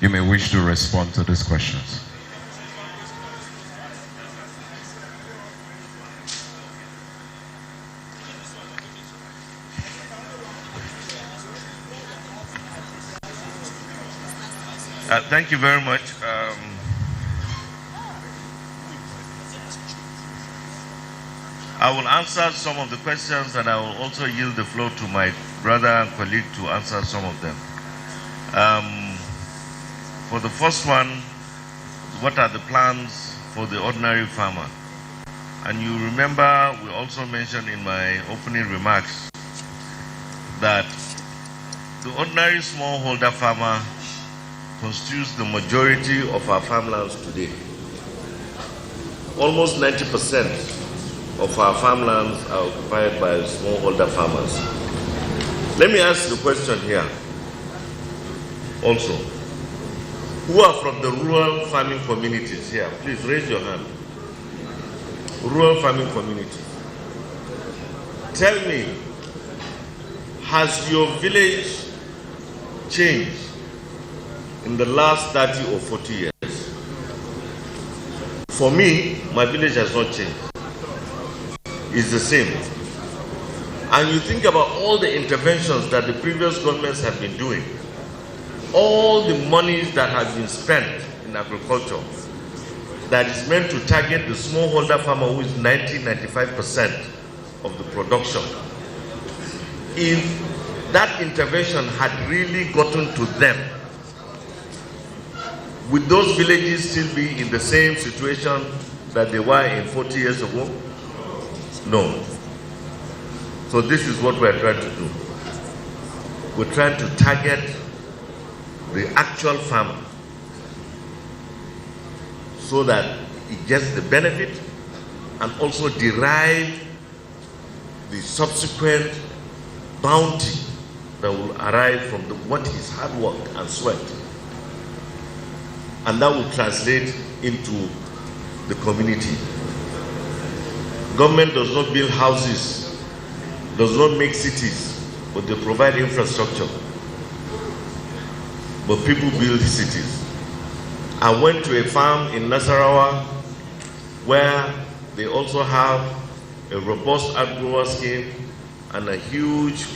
You may wish to respond to these questions. Thank you very much. I will answer some of the questions, and I will also yield the floor to my brother and colleague to answer some of them. For the first one, what are the plans for the ordinary farmer? And you remember we also mentioned in my opening remarks that the ordinary smallholder farmer constitutes the majority of our farmlands today. Almost 90% of our farmlands are occupied by smallholder farmers. Let me ask the question here also. Who are from the rural farming communities here? Please raise your hand. Rural farming communities. Tell me, has your village changed in the last 30 or 40 years? For me, my village has not changed. It's the same. And you think about all the interventions that the previous governments have been doing, all the monies that have been spent in agriculture that is meant to target the smallholder farmer who is 90-95% of the production. If that intervention had really gotten to them, would those villages still be in the same situation that they were in 40 years ago? No. So this is what we're trying to do. We're trying to target the actual farmer so that he gets the benefit and also derive the subsequent bounty that will arise from what his hard work and sweat. And that will translate into the community. Government does not build houses, does not make cities, but they provide infrastructure. But people build cities. I went to a farm in Nasarawa where they also have a robust outgrower scheme and a huge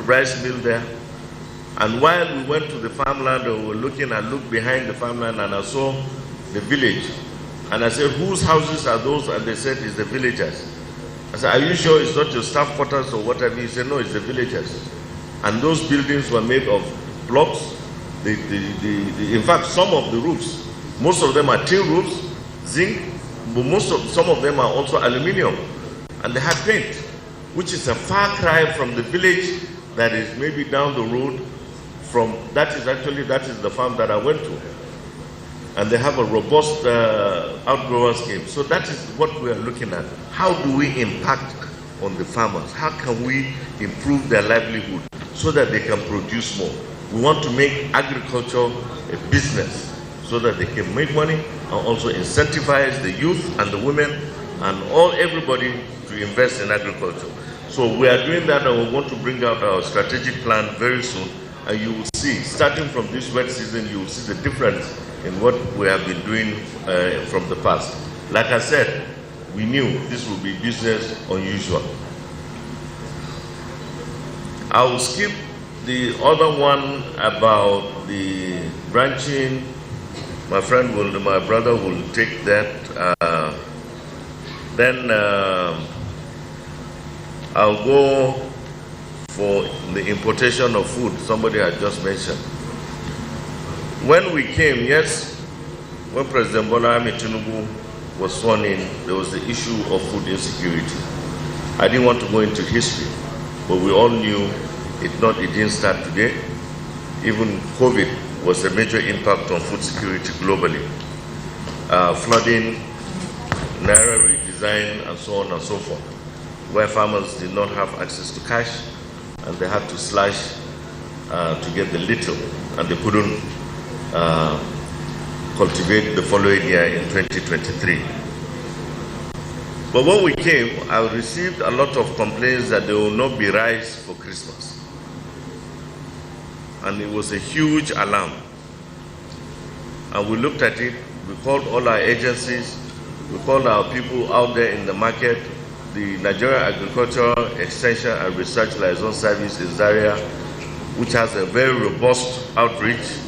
rice mill there. And while we went to the farmland, we were looking, I looked behind the farmland and I saw the village. And I said, whose houses are those? And they said, it's the villagers. I said, are you sure it's not your staff quarters or whatever? He said, no, it's the villagers. And those buildings were made of blocks. In fact, some of the roofs, most of them are tin roofs, zinc, but some of them are also aluminium. And they had paint, which is a far cry from the village that is maybe down the road from, that is the farm that I went to. And they have a robust outgrower scheme. So that is what we are looking at. How do we impact on the farmers? How can we improve their livelihood so that they can produce more? We want to make agriculture a business so that they can make money and also incentivize the youth and the women and everybody to invest in agriculture. So we are doing that, and we want to bring out our strategic plan very soon. And you will see, starting from this wet season, you will see the difference in what we have been doing from the past. Like I said, we knew this would be business unusual. I will skip the other one about the branching. My brother will take that. Then I'll go for the importation of food. Somebody had just mentioned. When we came, yes, when President Bola Ahmed Tinubu was sworn in, there was the issue of food insecurity. I didn't want to go into history, but we all knew it didn't start today. Even COVID was a major impact on food security globally. Flooding, Naira redesign, and so on and so forth, where farmers did not have access to cash, and they had to slash to get the little, and they couldn't cultivate the following year in 2023. But when we came, I received a lot of complaints that there will not be rice for Christmas. And it was a huge alarm. And we looked at it, we called all our agencies, we called our people out there in the market, the Nigerian Agricultural Extension and Research Liaison Service in Zaria, which has a very robust outreach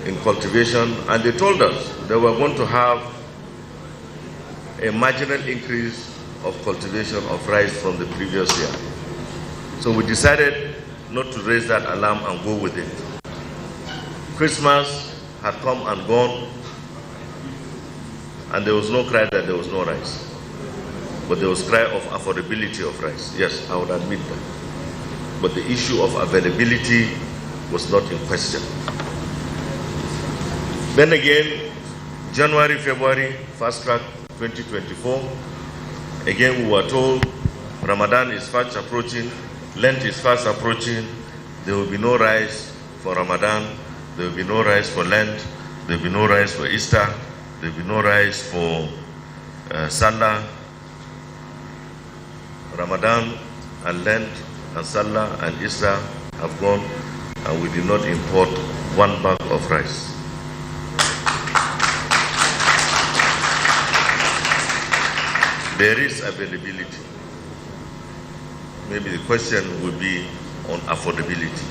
in cultivation, and they told us they were going to have a marginal increase of cultivation of rice from the previous year. So we decided not to raise that alarm and go with it. Christmas had come and gone, and there was no cry that there was no rice. But there was cry of affordability of rice. Yes, I would admit that. But the issue of availability was not in question. Then again, January, February, fast track 2024, again we were told Ramadan is fast approaching, Lent is fast approaching, there will be no rice for Ramadan, there will be no rice for Lent, there will be no rice for Easter, there will be no rice for Salah. Ramadan and Lent and Salah and Easter have gone, and we did not import one bag of rice. There is availability. Maybe the question will be on affordability.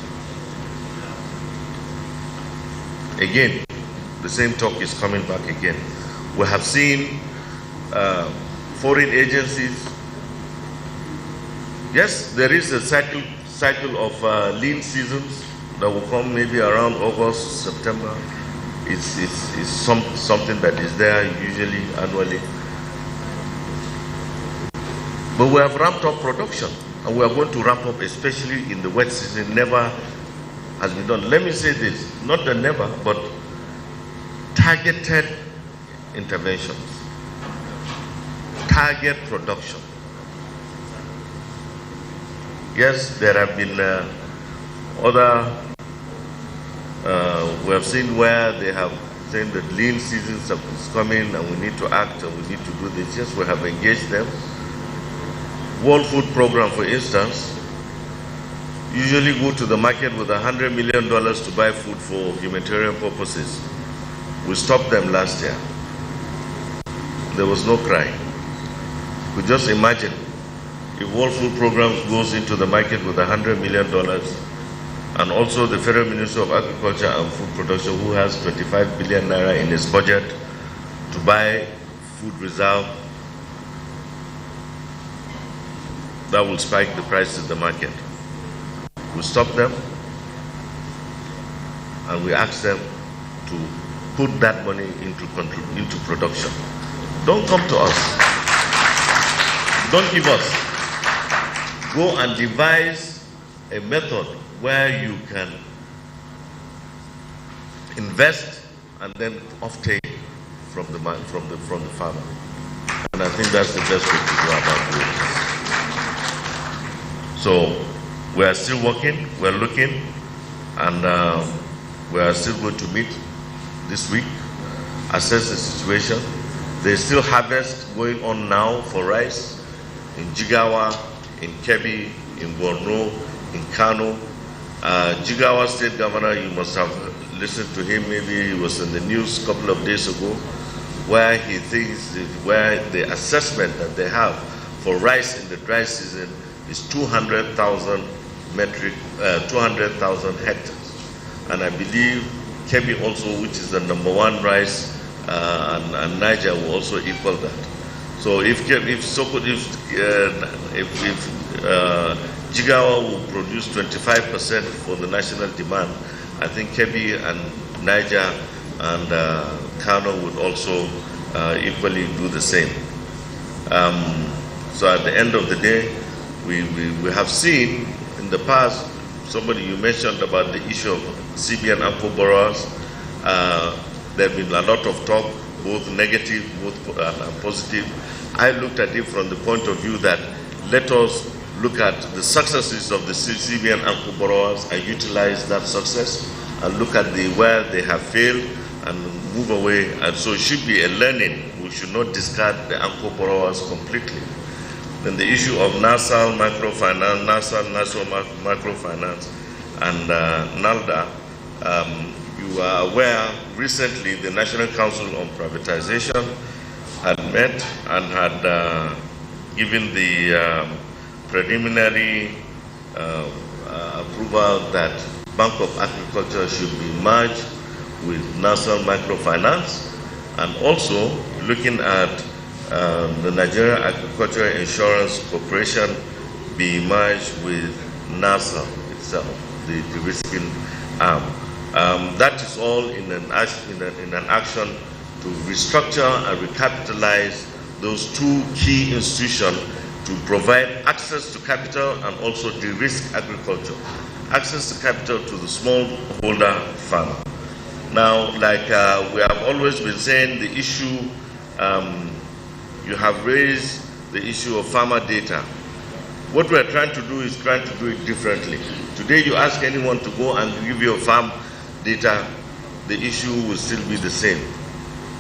Again, the same talk is coming back again. We have seen foreign agencies. Yes, there is a cycle of lean seasons that will come maybe around August, September. It's something that is there usually annually. But we have ramped up production, and we are going to ramp up, especially in the wet season. Never has been done. Let me say this, not the never, but targeted interventions, target production. Yes, there have been other, we have seen where they have said that lean season is coming and we need to act and we need to do this. Yes, we have engaged them. World Food Program, for instance, usually go to the market with $100 million to buy food for humanitarian purposes. We stopped them last year. There was no cry. We just imagine if World Food Program goes into the market with $100 million, and also the Federal Ministry of Agriculture and Food Production, who has 25 billion naira in its budget to buy food reserve, that will spike the price in the market. We stop them and we ask them to put that money into production. Don't come to us. Don't give us. Go and devise a method where you can invest and then offtake from the farmer. And I think that's the best way to go about doing this. So we are still working, we're looking, and we are still going to meet this week, assess the situation. There's still harvest going on now for rice in Jigawa, in Kebbi, in Borno, in Kano. Jigawa State Governor, you must have listened to him, maybe he was in the news a couple of days ago, where he thinks where the assessment that they have for rice in the dry season is 200,000 hectares. And I believe Kebbi also, which is the #1 rice, and Niger will also equal that. So if Jigawa will produce 25% for the national demand, I think Kebbi and Niger and Kano would also equally do the same. So at the end of the day, we have seen in the past, you mentioned about the issue of CBN ANCO borrowers. There have been a lot of talk, both negative, and positive. I looked at it from the point of view that let us look at the successes of the CBN ANCO borrowers and utilize that success, and look at where they have failed and move away. And so it should be a learning. we should not discard the anchor borrowers completely. Then the issue of national microfinance, national microfinance, and NALDA. You are aware, recently the National Council on Privatization had met and had given the preliminary approval that Bank of Agriculture should be merged with National Microfinance, and also looking at the Nigerian Agricultural Insurance Corporation be merged with NASA itself, the de-risking arm. That is all in an action to restructure and recapitalize those two key institutions to provide access to capital and also de-risk agriculture. Access to capital to the smallholder farmer. Now, like we have always been saying, the issue, you have raised the issue of farmer data. What we are trying to do is trying to do it differently. Today you ask anyone to go and give you a farm data, the issue will still be the same.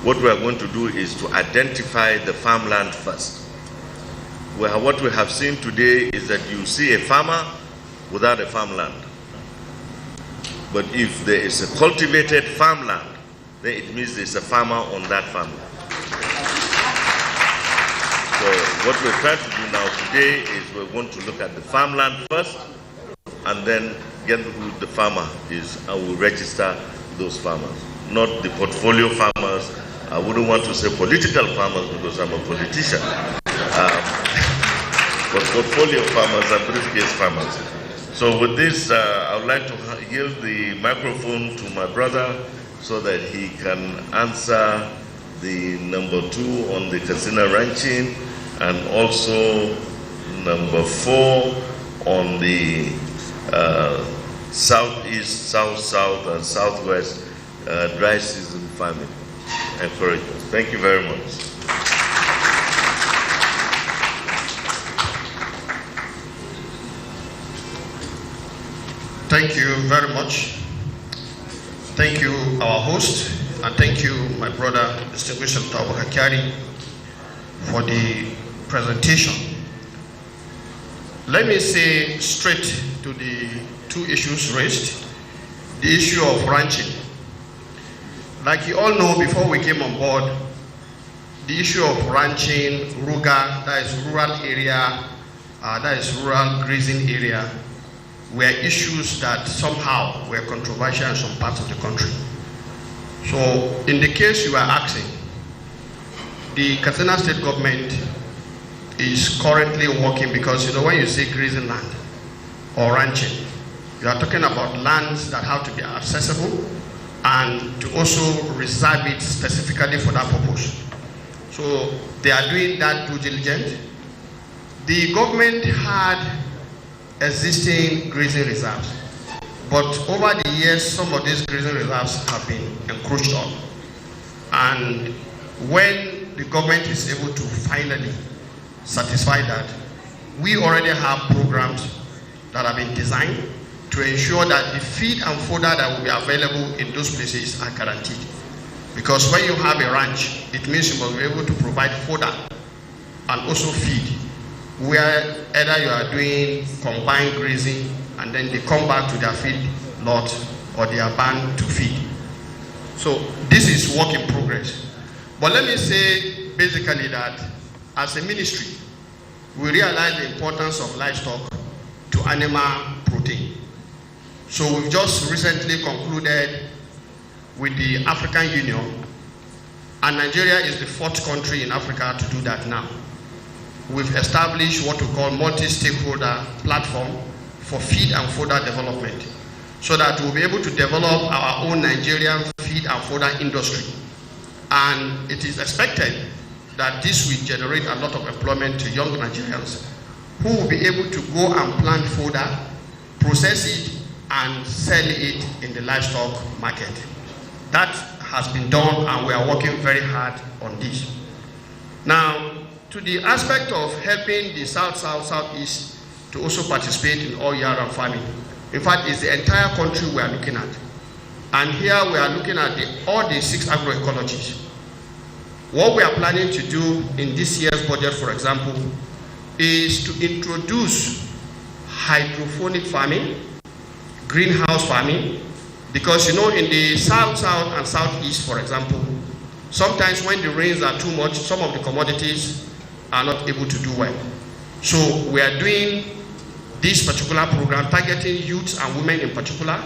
What we are going to do is to identify the farmland first. What we have seen today is that you see a farmer without a farmland. But if there is a cultivated farmland, then it means there's a farmer on that farmland. So what we're trying to do now today is we're going to look at the farmland first and then get who the farmer is and we'll register those farmers, not the portfolio farmers. I wouldn't want to say political farmers because I'm a politician. But portfolio farmers and briefcase farmers. So with this, I would like to yield the microphone to my brother so that he can answer the number 2 on the casino ranching and also number 4 on the southeast, south, and southwest dry season farming encouragement. Thank you very much. Thank you very much. Thank you, our host, and thank you, my brother, distinguished Senator Abubakar, for the presentation. Let me say straight to the 2 issues raised. The issue of ranching. Like you all know, before we came on board, the issue of ranching, ruga, that is rural area, that is rural grazing area, were issues that somehow were controversial in some parts of the country. So in the case you are asking, the Katsina State government is currently working, because when you say grazing land or ranching, you are talking about lands that have to be accessible and to also reserve it specifically for that purpose. So they are doing that due diligence. The government had existing grazing reserves, but over the years some of these grazing reserves have been encroached on, and when the government is able to finally satisfy that, we already have programs that have been designed to ensure that the feed and fodder that will be available in those places are guaranteed. Because when you have a ranch, it means you must be able to provide fodder and also feed, where either you are doing combined grazing and then they come back to their feed lot or they are banned to feed. So this is work in progress. But let me say basically that as a ministry, we realize the importance of livestock to animal protein. So we've just recently concluded with the African Union, and Nigeria is the 4th country in Africa to do that now. We've established what we call multi-stakeholder platform for feed and fodder development, so that we'll be able to develop our own Nigerian feed and fodder industry. And it is expected that this will generate a lot of employment to young Nigerians who will be able to go and plant fodder, process it, and sell it in the livestock market. That has been done, and we are working very hard on this. Now, to the aspect of helping the southeast to also participate in all year round farming. In fact, it's the entire country we are looking at. And here we are looking at all the 6 agroecologies. What we are planning to do in this year's budget, for example, is to introduce hydroponic farming, greenhouse farming, because in the south and southeast, for example, sometimes when the rains are too much, some of the commodities are not able to do well. So we are doing this particular program targeting youths and women in particular,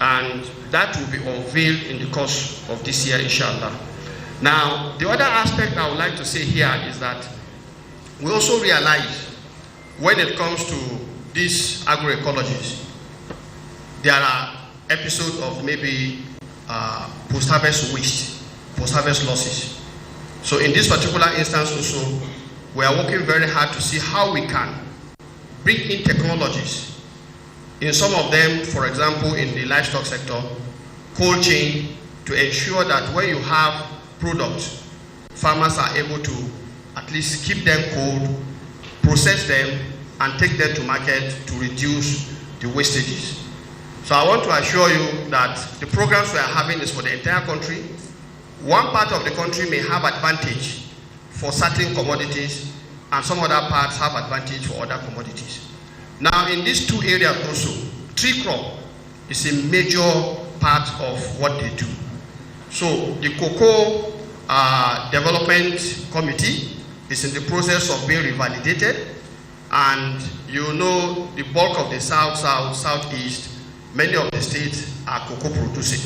and that will be unveiled in the course of this year, inshallah. Now, the other aspect I would like to say here is that we also realize when it comes to these agroecologies, there are episodes of maybe post-harvest waste, post-harvest losses. So in this particular instance also, we are working very hard to see how we can bring in technologies. In some of them, for example, in the livestock sector, cold chain, to ensure that when you have products, farmers are able to at least keep them cold, process them, and take them to market to reduce the wastages. So I want to assure you that the programs we are having is for the entire country. One part of the country may have advantage for certain commodities, and some other parts have advantage for other commodities. Now, in these two areas also, tree crop is a major part of what they do. So the cocoa development committee is in the process of being revalidated, and you know the bulk of the southeast, many of the states are cocoa producing.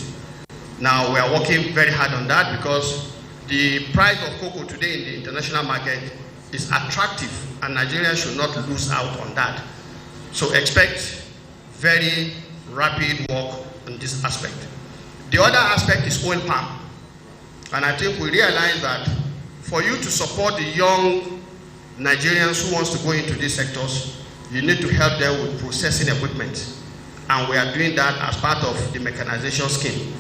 Now we are working very hard on that because the price of cocoa today in the international market is attractive, and Nigeria should not lose out on that. So expect very rapid work on this aspect. The other aspect is oil palm. And I think we realize that for you to support the young Nigerians who wants to go into these sectors, you need to help them with processing equipment. And we are doing that as part of the mechanization scheme.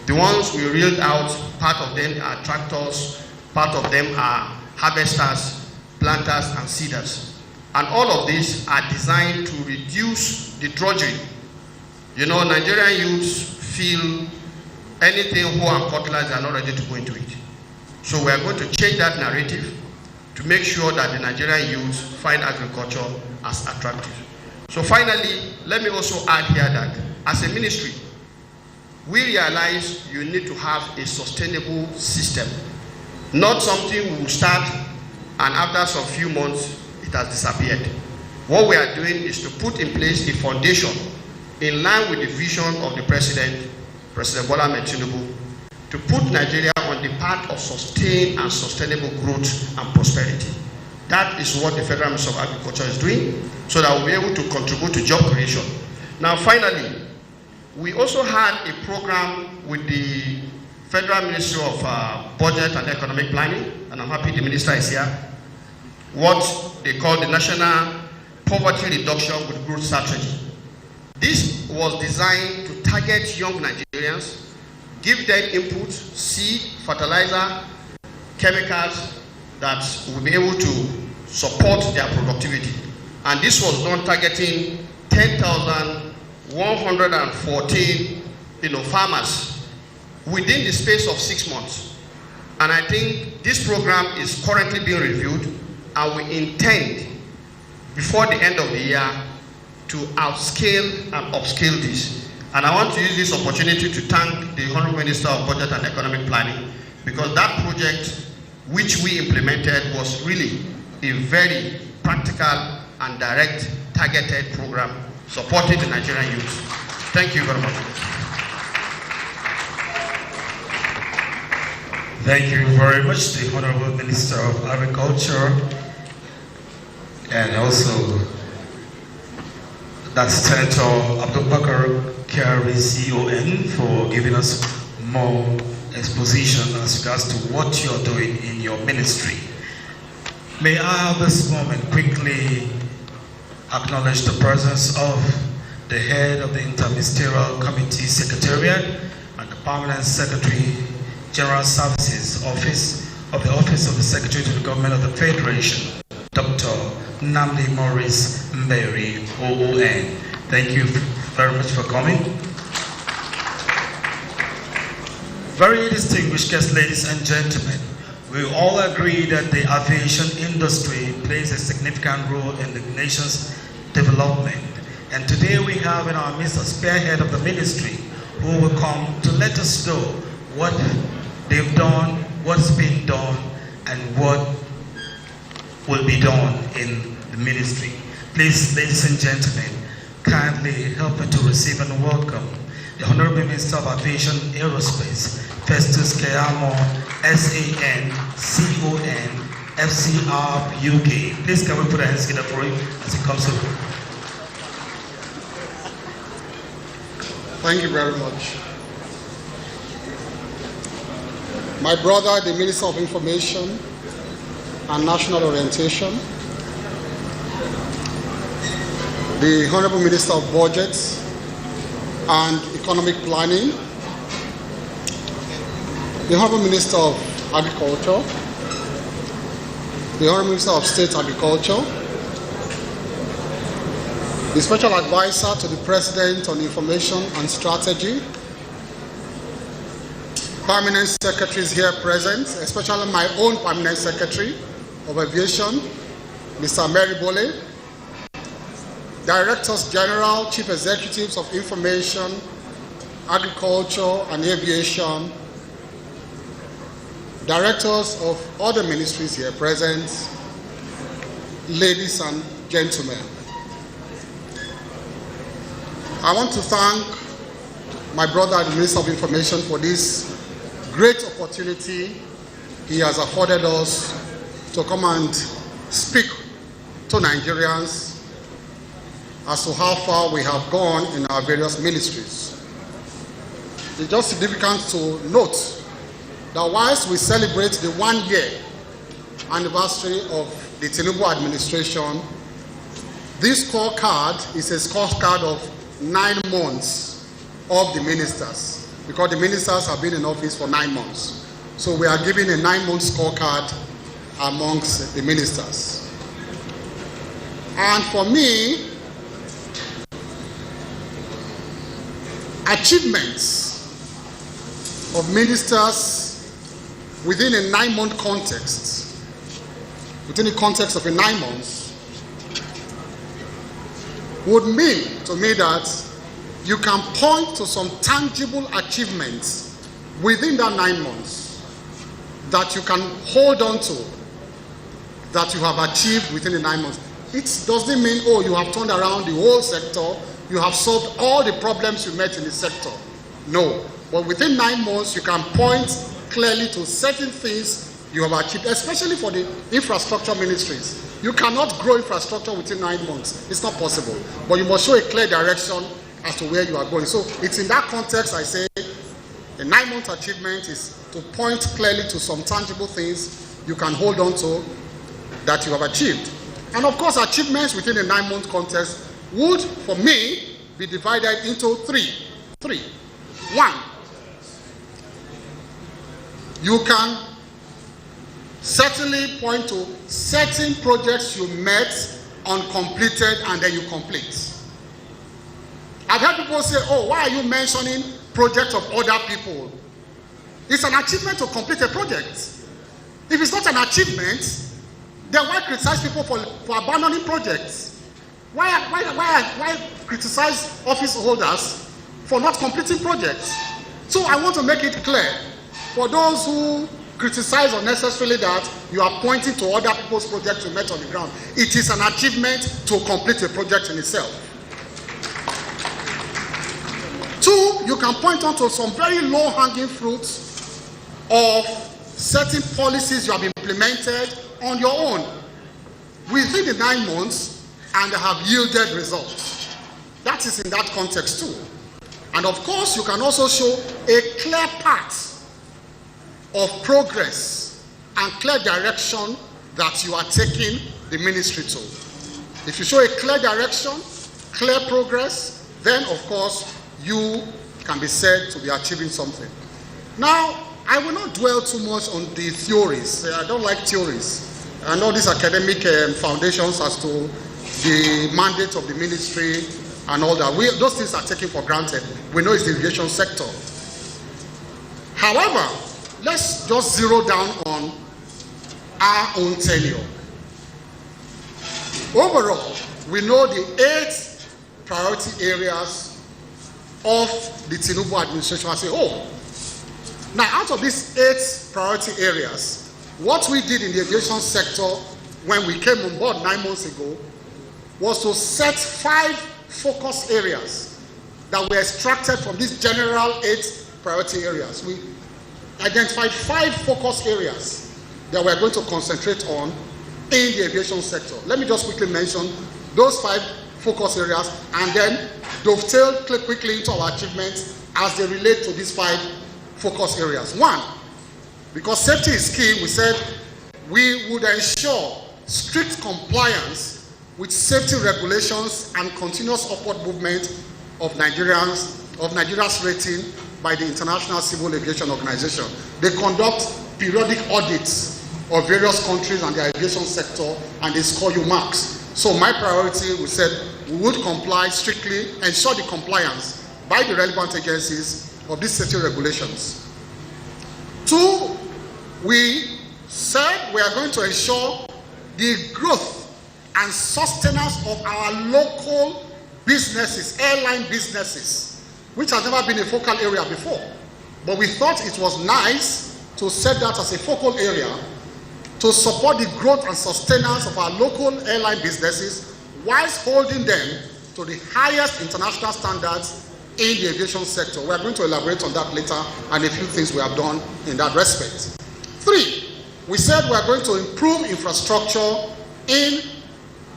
The ones we reeled out, part of them are tractors, part of them are harvesters, planters, and seeders. And all of these are designed to reduce the drudgery. You know, Nigerian youths feel anything hoe and cutlass, they are not ready to go into it. So we are going to change that narrative to make sure that the Nigerian youths find agriculture as attractive. So finally, let me also add here that as a ministry, we realize you need to have a sustainable system, not something we will start and after some few months it has disappeared. What we are doing is to put in place a foundation in line with the vision of the President Bola Ahmed Tinubu, to put Nigeria on the path of sustained and sustainable growth and prosperity. That is what the Federal Ministry of Agriculture is doing, so that we'll be able to contribute to job creation. Now finally, we also had a program with the Federal Ministry of Budget and Economic Planning, and I'm happy the Minister is here, what they call the National Poverty Reduction with Growth Strategy. This was designed to target young Nigerians, give them input, seed, fertilizer, chemicals that will be able to support their productivity. And this was done targeting 10,114 farmers within the space of 6 months. And I think this program is currently being reviewed, and we intend before the end of the year to outscale and upscale this. And I want to use this opportunity to thank the Honorable Minister of Budget and Economic Planning, because that project which we implemented was really a very practical and direct targeted program supporting the Nigerian youth. Thank you very much. Thank you very much, the Honorable Minister of Agriculture, and also that's Senator Abubakar Kyari, CON, for giving us more exposition as regards to what you're doing in your ministry. May I at this moment quickly acknowledge the presence of the head of the Interministerial Committee Secretariat and the Permanent Secretary, General Services Office of the Office of the Secretary to the Government of the Federation, Dr. Nnamdi Morris Mberi, OON. Thank you very much for coming. Very distinguished guests, ladies and gentlemen, We all agree that the aviation industry plays a significant role in the nation's development. And today we have in our midst a spearhead of the ministry who will come to let us know what they've done, what's been done, and what will be done in the ministry. Please, ladies and gentlemen, kindly help me to receive and welcome the Honorable Minister of Aviation Aerospace, Festus Keyamo, SAN, CON, FCR, UK. Please can we put our hands together for him as he comes over. Thank you very much. My brother, the Minister of Information and National Orientation, the Honorable Minister of Budget and Economic Planning, the Honorable Minister of Agriculture, the Honorable Minister of State Agriculture, the Special Advisor to the President on Information and Strategy, Permanent Secretaries here present, especially my own Permanent Secretary of Aviation, Mr. Mary Bole, Directors General, Chief Executives of Information, Agriculture and Aviation, Directors of other ministries here present, ladies and gentlemen. I want to thank my brother, the Minister of Information, for this great opportunity he has afforded us to come and speak to Nigerians as to how far we have gone in our various ministries. It's just significant to note that whilst we celebrate the 1 year anniversary of the Tinubu administration, this scorecard is a scorecard of 9 months of the ministers, because the ministers have been in office for 9 months. So we are giving a 9-month scorecard amongst the ministers. And for me, achievements of ministers within a 9-month context, within the context of a 9 months, would mean to me that you can point to some tangible achievements within that 9 months that you can hold on to, that you have achieved within the 9 months. It doesn't mean, oh, you have turned around the whole sector, you have solved all the problems you met in the sector. No, but within 9 months, you can point clearly to certain things you have achieved, especially for the infrastructure ministries. You cannot grow infrastructure within 9 months. It's not possible. But you must show a clear direction as to where you are going. So it's in that context I say a 9-month achievement is to point clearly to some tangible things you can hold on to that you have achieved. And of course, achievements within a 9-month context would, for me, be divided into three. One, you can certainly point to certain projects you met uncompleted and then you complete. I've heard people say, oh, why are you mentioning projects of other people? It's an achievement to complete a project. If it's not an achievement, then why criticize people for abandoning projects? Why criticize office holders for not completing projects? So I want to make it clear for those who criticize unnecessarily that you are pointing to other people's projects you met on the ground. It is an achievement to complete a project in itself. 2, you can point on to some very low-hanging fruits of certain policies you have implemented on your own within the 9 months and have yielded results. That is in that context too. And of course, you can also show a clear path of progress and clear direction that you are taking the ministry to. If you show a clear direction, clear progress, then of course you can be said to be achieving something. Now, I will not dwell too much on the theories. I don't like theories. I know these academic foundations as to the mandate of the ministry and all that. Those things are taken for granted. We know it's the aviation sector. However, let's just zero down on our own tenure. Overall, we know the 8 priority areas of the Tinubu administration as a whole. Now, out of these 8 priority areas, what we did in the aviation sector when we came on board 9 months ago was to set 5 focus areas that were extracted from these general 8 priority areas. We identified 5 focus areas that we're going to concentrate on in the aviation sector. Let me just quickly mention those 5 focus areas and then dovetail quickly into our achievements as they relate to these 5 focus areas. 1, because safety is key, we said we would ensure strict compliance with safety regulations and continuous upward movement of Nigeria's rating by the International Civil Aviation Organization. They conduct periodic audits of various countries and the aviation sector, and they score you marks. So my priority, we said, we would comply strictly, ensure the compliance by the relevant agencies of these safety regulations. 2, we said we are going to ensure the growth and sustenance of our local businesses, airline businesses, which has never been a focal area before. But we thought it was nice to set that as a focal area to support the growth and sustenance of our local airline businesses whilst holding them to the highest international standards in the aviation sector. We are going to elaborate on that later and a few things we have done in that respect. 3, we said we are going to improve infrastructure in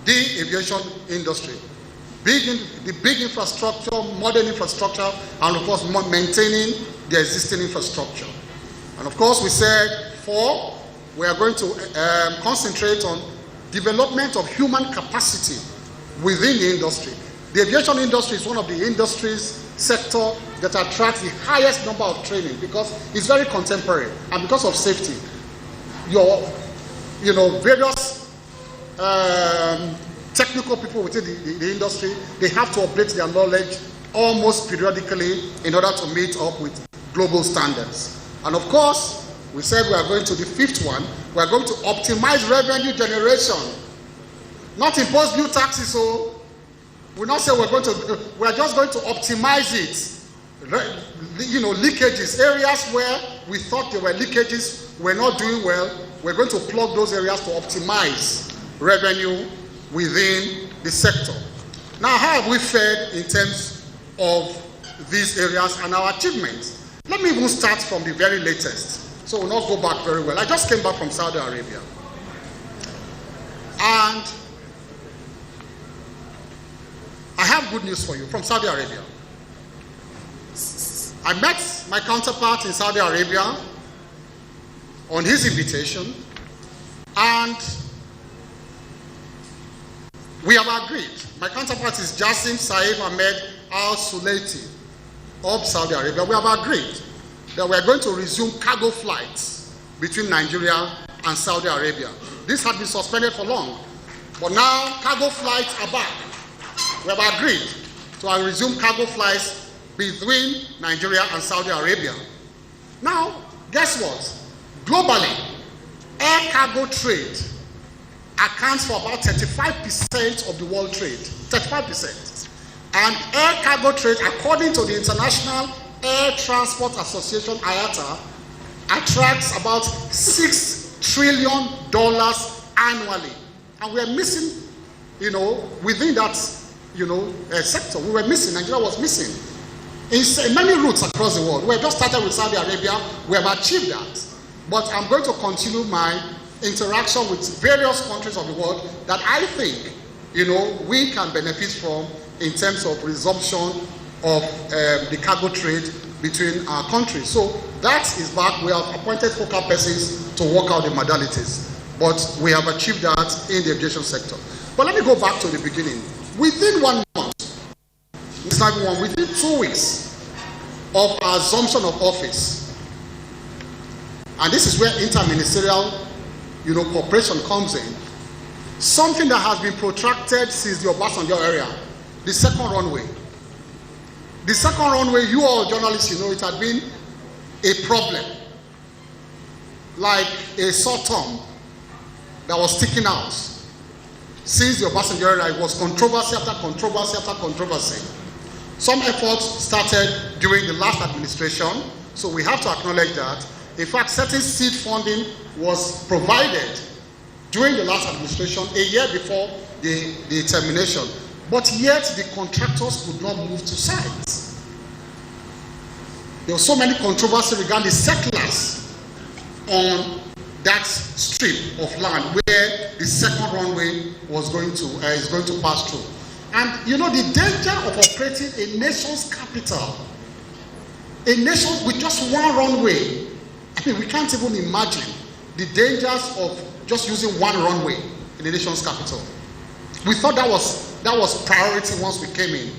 the aviation industry. The big infrastructure, modern infrastructure, and of course maintaining the existing infrastructure. And of course we said 4, we are going to concentrate on development of human capacity within the industry. The aviation industry is one of the industries sector that attracts the highest number of training because it's very contemporary and because of safety. Various technical people within the industry, they have to update their knowledge almost periodically in order to meet up with global standards. And of course, we said we are going to the 5th one, we are going to optimize revenue generation, not impose new taxes. So we not say we are just going to optimize it. Leakages, areas where we thought there were leakages, were not doing well, we're going to plug those areas to optimize revenue within the sector. Now, how have we fared in terms of these areas and our achievements? Let me even start from the very latest, so we'll not go back very well. I just came back from Saudi Arabia, and I have good news for you from Saudi Arabia. I met my counterpart in Saudi Arabia on his invitation, and we have agreed. My counterpart is Jassim Saif Ahmed Al Sulaiti of Saudi Arabia. We have agreed that we are going to resume cargo flights between Nigeria and Saudi Arabia. This had been suspended for long, but now cargo flights are back. We have agreed to resume cargo flights between Nigeria and Saudi Arabia. Now, guess what? Globally, air cargo trade accounts for about 35% of the world trade. 35%. And air cargo trade, according to the International Air Transport Association, IATA, attracts about $6 trillion annually. And we are missing, within that, sector. We were missing, Nigeria was missing. In many routes across the world. We have just started with Saudi Arabia. We have achieved that. But I'm going to continue my interaction with various countries of the world that I think, we can benefit from in terms of resumption of the cargo trade between our countries. So that is back. We have appointed focal persons to work out the modalities. But we have achieved that in the aviation sector. But let me go back to the beginning. Within 1 month, within 2 weeks of our assumption of office, and this is where interministerial cooperation comes in, something that has been protracted since the Obasanjo era, the second runway. The second runway, you all journalists, it had been a problem, like a sore thumb that was sticking out. Since the Obasanjo era, it was controversy after controversy after controversy. Some efforts started during the last administration, so we have to acknowledge that. In fact, certain seed funding was provided during the last administration, a year before the termination. But yet, the contractors could not move to site. There was so many controversy regarding the settlers on that strip of land where the second runway was is going to pass through. And you know the danger of operating a nation's capital, a nation with just one runway. I mean, we can't even imagine the dangers of just using one runway in the nation's capital. We thought that was priority once we came in.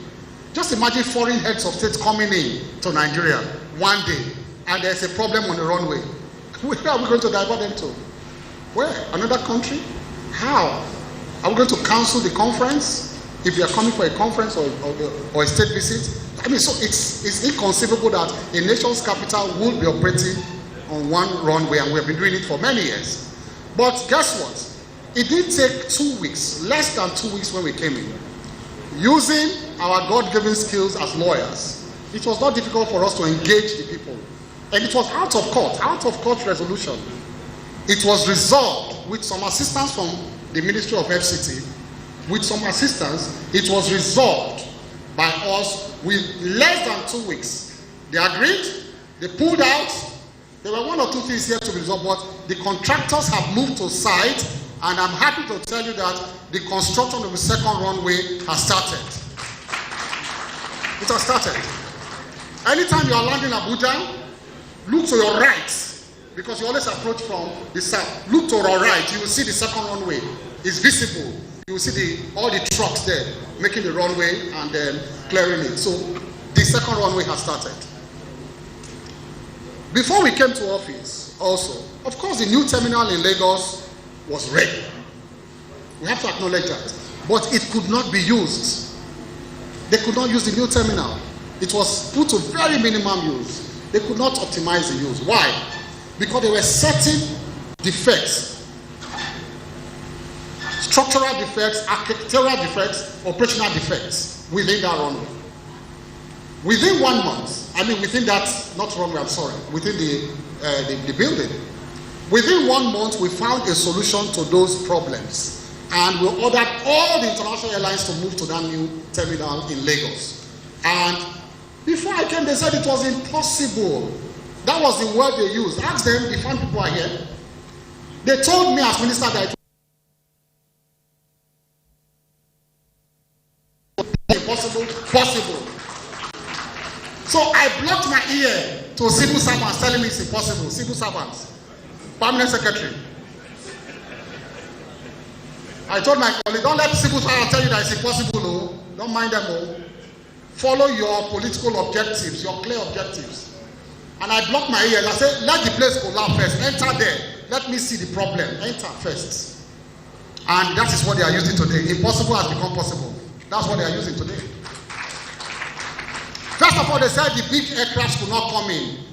Just imagine foreign heads of state coming in to Nigeria one day, and there's a problem on the runway. Where are we going to divert them to? Where? Another country? How? Are we going to cancel the conference if they are coming for a conference or a state visit? I mean, so it's inconceivable that a nation's capital will be operating on one runway, and we have been doing it for many years. But guess what? It did take 2 weeks, less than 2 weeks when we came in. Using our God-given skills as lawyers, it was not difficult for us to engage the people. And it was out of court resolution. It was resolved with some assistance from the Ministry of FCT. With some assistance, it was resolved by us with less than 2 weeks. They agreed, they pulled out. There were one or two things here to resolve, but the contractors have moved to site, and I'm happy to tell you that the construction of the second runway has started. It has started. Anytime you are landing Abuja, look to your right, because you always approach from the south. Look to your right, you will see the second runway is visible. You will see all the trucks there making the runway and then clearing it. So the second runway has started. Before we came to office, also, of course, the new terminal in Lagos was ready. We have to acknowledge that. But it could not be used. They could not use the new terminal. It was put to very minimum use. They could not optimize the use. Why? Because there were certain defects, structural defects, architectural defects, operational defects within that runway. Within 1 month, within that, not runway, I'm sorry, within the building. Within 1 month, we found a solution to those problems. And we ordered all the international airlines to move to that new terminal in Lagos. And before I came, they said it was impossible. That was the word they used. Ask them, the fund people are here. They told me as minister that it was impossible, possible. So I blocked my ear to civil servants telling me it's impossible. Civil servants, permanent secretary. I told my colleague, don't let civil servants tell you that it's impossible. No. Don't mind them all. Follow your political objectives, your clear objectives. And I blocked my ears. I said, let the place collapse first. Enter there. Let me see the problem. Enter first. And that is what they are using today. Impossible has become possible. That's what they are using today. First of all, they said the big aircrafts could not come in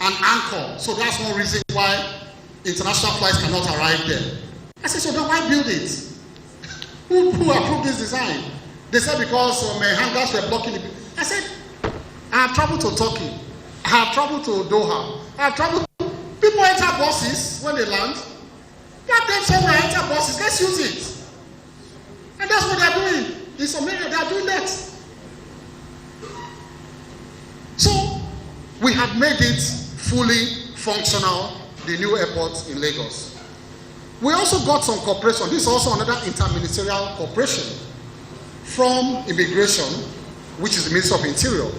and anchor. So that's one reason why international flights cannot arrive there. I said, so then why build it? Who approved this design? They said because some hangars were blocking it. I said, I have traveled to Turkey. I have traveled to Doha. I have traveled. People enter buses when they land. Let them somewhere enter buses. Let's use it. And that's what they are doing. In some area, they are doing that. So, we have made it fully functional, the new airport in Lagos. We also got some cooperation. This is also another interministerial cooperation from immigration, which is the Ministry of Interior.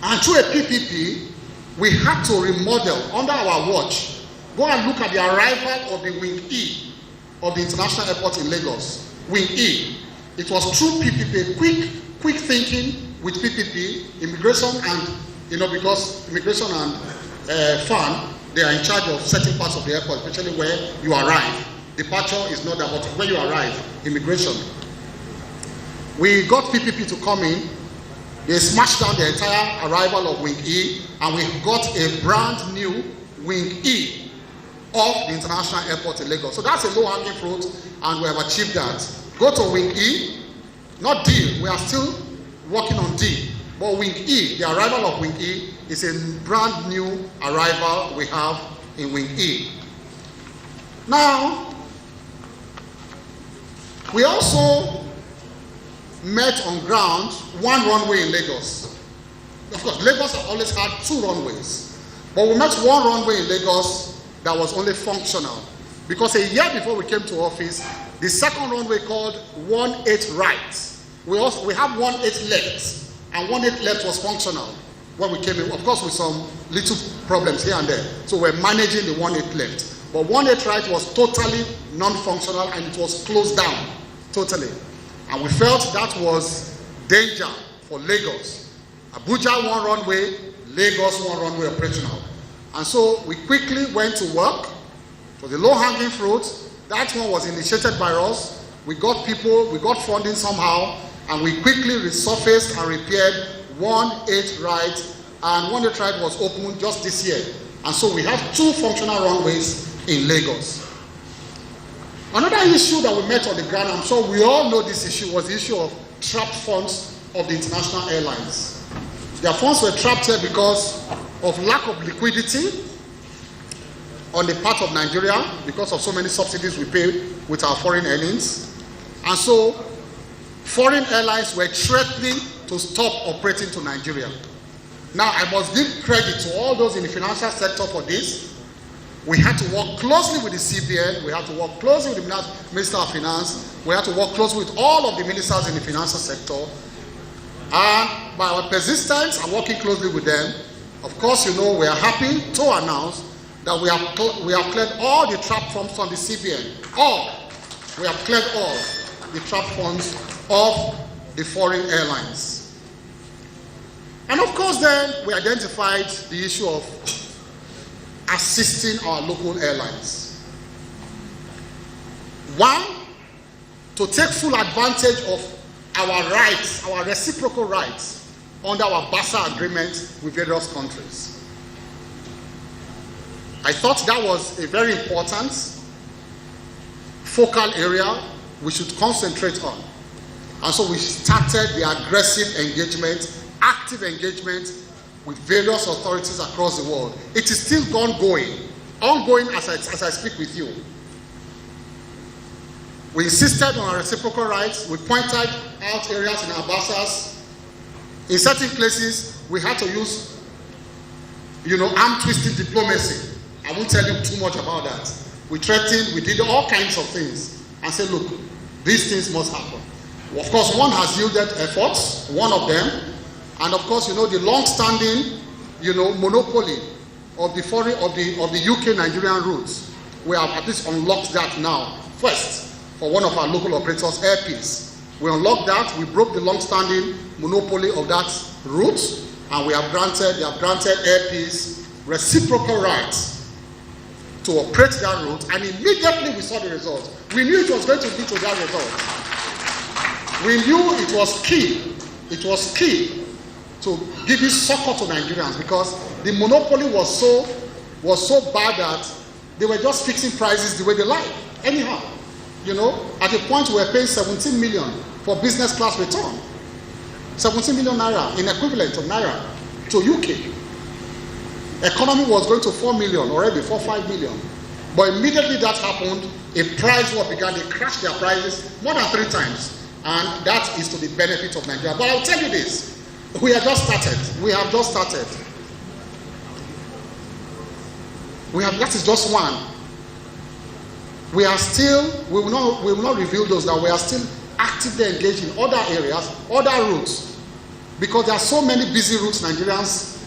And through a PPP, we had to remodel under our watch, go and look at the arrival of the Wing E of the international airport in Lagos. Wing E. It was through PPP, quick thinking with PPP, immigration, and because immigration and FAN, they are in charge of certain parts of the airport, especially where you arrive. Departure is not that, but when you arrive, immigration. We got PPP to come in. They smashed down the entire arrival of Wing E, and we got a brand new Wing E. of the international airport in Lagos. So that's a low-hanging fruit, and we have achieved that. Go to Wing E, not D. We are still working on D. But Wing E, the arrival of Wing E, is a brand new arrival we have in Wing E. Now, we also met on ground one runway in Lagos. Of course, Lagos has always had 2 runways. But we met one runway in Lagos that was only functional. Because a year before we came to office, the second runway called 18 right. We have 18 left, and 18 left was functional when we came in. Of course, with some little problems here and there. So we're managing the 18 left. But 18 right was totally non-functional, and it was closed down totally. And we felt that was danger for Lagos. Abuja 1 runway, Lagos 1 runway operational. And so we quickly went to work for the low-hanging fruit. That one was initiated by us. We got people, we got funding somehow, and we quickly resurfaced and repaired 18 right, and 18 right was opened just this year. And so we have 2 functional runways in Lagos. Another issue that we met on the ground, I'm sure we all know this issue, was the issue of trapped funds of the international airlines. Their funds were trapped here because of lack of liquidity on the part of Nigeria, because of so many subsidies we pay with our foreign earnings. And so foreign airlines were threatening to stop operating to Nigeria. Now, I must give credit to all those in the financial sector for this. We had to work closely with the CBN, we had to work closely with the Minister of Finance, we had to work closely with all of the ministers in the financial sector. And by our persistence and working closely with them, of course, you know, we are happy to announce that we have cleared all the trapped funds from the CBN. We have cleared all the trapped funds of the foreign airlines. And of course, then we identified the issue of assisting our local airlines. One, to take full advantage of our rights, our reciprocal rights under our BASA agreement with various countries. I thought that was a very important focal area we should concentrate on. And so we started the aggressive engagement, active engagement with various authorities across the world. It is still ongoing as I speak with you. We insisted on our reciprocal rights. We pointed out areas in our BASAs. In certain places, we had to use, arm-twisting diplomacy. I won't tell you too much about that. We threatened, we did all kinds of things and said, look, these things must happen. Of course, one has yielded efforts, one of them, and of course, the long-standing, monopoly of the UK Nigerian routes. We have at least unlocked that now. First, for one of our local operators, Air Peace. We unlocked that, we broke the long-standing monopoly of that route, and they have granted Air Peace reciprocal rights to operate that route, and immediately we saw the result. We knew it was going to lead to that result. We knew it was key to giving succor to Nigerians, because the monopoly was so bad that they were just fixing prices the way they like, anyhow. At a point we were paying 17 million for business class return. 17 million naira in equivalent of naira to UK. Economy was going to 4 million already, 5 million. But immediately that happened, a price war began. They crashed their prices more than 3 times. And that is to the benefit of Nigeria. But I'll tell you this, we have just started. That is just one. We will not reveal those, that we are still actively engaged in other areas, other routes, because there are so many busy routes Nigerians,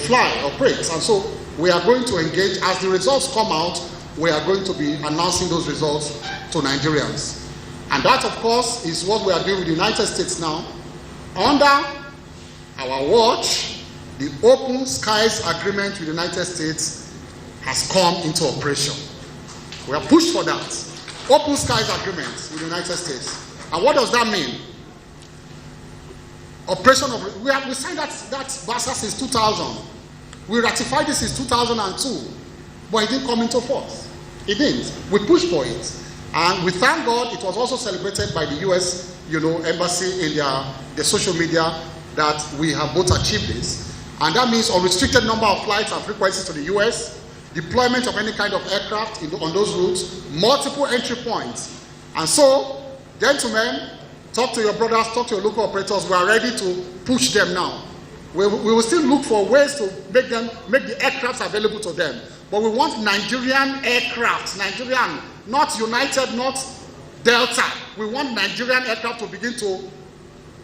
fly, operate, and so we are going to engage. As the results come out, we are going to be announcing those results to Nigerians. And that, of course, is what we are doing with the United States now. Under our watch, the Open Skies Agreement with the United States has come into operation. We are pushed for that. Open Skies Agreement with the United States. And what does that mean? We signed that BASA since 2000. We ratified this in 2002, but it didn't come into force. It didn't. We pushed for it. And we thank God it was also celebrated by the US, embassy in their social media that we have both achieved this. And that means unrestricted number of flights and frequencies to the US, deployment of any kind of aircraft on those routes, multiple entry points. And so, gentlemen, talk to your brothers, talk to your local operators. We are ready to push them now. We will still look for ways to make the aircrafts available to them. But we want Nigerian aircraft, Nigerian, not United, not Delta. We want Nigerian aircraft to begin to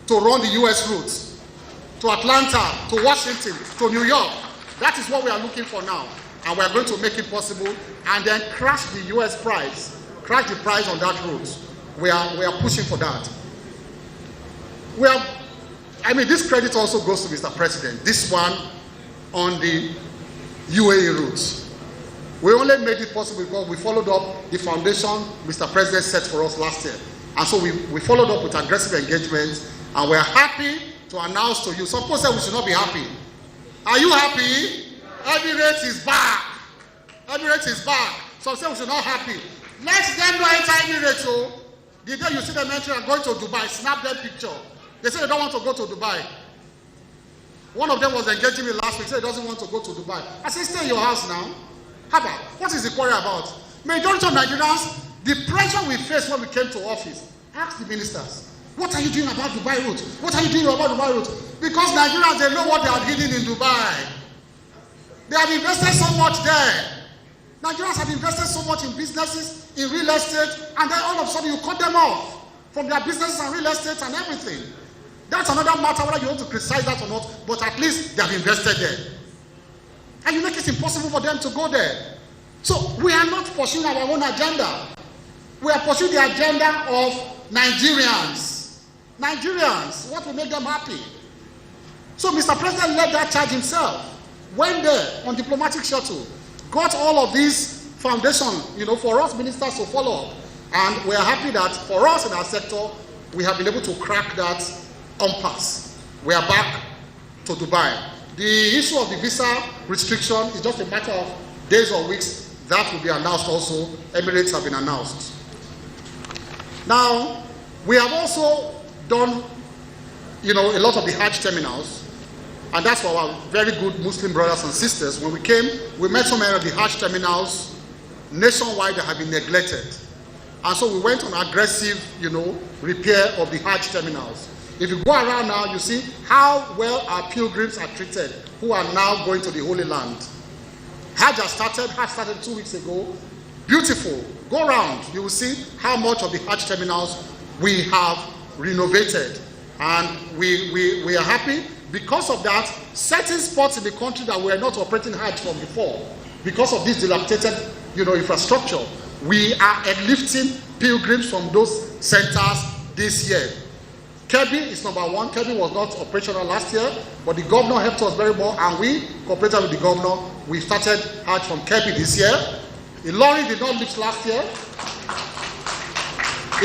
run the US routes, to Atlanta, to Washington, to New York. That is what we are looking for now. And we are going to make it possible and then crash the US price, crash the price on that route. We are pushing for that. This credit also goes to Mr. President. This one on the UAE route. We only made it possible because we followed up the foundation Mr. President set for us last year. And so we followed up with aggressive engagements, and we're happy to announce to you. Some people say we should not be happy. Are you happy? Emirates is back. Emirates is back. Some say we should not happy. Let them know enter Emirates. Oh. The day you see them entering and going to Dubai, snap their picture. They say they don't want to go to Dubai. One of them was engaging me last week, said he doesn't want to go to Dubai. I said, stay in your house now. Haba, what is the quarry about? Majority of Nigerians, the pressure we faced when we came to office, ask the ministers, what are you doing about Dubai route? What are you doing about Dubai route? Because Nigerians, they know what they are hidden in Dubai. They have invested so much there. Nigerians have invested so much in businesses, in real estate, and then all of a sudden you cut them off from their businesses and real estate and everything. That's another matter whether you want to criticize that or not, but at least they have invested there. And you make it impossible for them to go there. So we are not pursuing our own agenda. We are pursuing the agenda of Nigerians. Nigerians, what will make them happy? So Mr. President led that charge himself. Went there on diplomatic shuttle. Got all of these foundation, for us ministers to follow up. And we are happy that for us in our sector, we have been able to crack that impasse. We are back to Dubai. The issue of the visa restriction is just a matter of days or weeks. That will be announced also. Emirates have been announced. Now, we have also done, a lot of the Hajj terminals, and that's for our very good Muslim brothers and sisters. When we came, we met so many of the Hajj terminals nationwide that have been neglected. And so we went on aggressive, repair of the Hajj terminals. If you go around now, you see how well our pilgrims are treated who are now going to the Holy Land. Hajj started 2 weeks ago. Beautiful. Go around, you will see how much of the Hajj terminals we have renovated. And we are happy. Because of that, certain spots in the country that were not operating Hajj from before, because of this dilapidated, infrastructure, we are airlifting pilgrims from those centers this year. Kebbi is number one. Kebbi was not operational last year, but the governor helped us very well, and we cooperated with the governor. We started Hajj from Kebbi this year. Ilorin did not lift last year.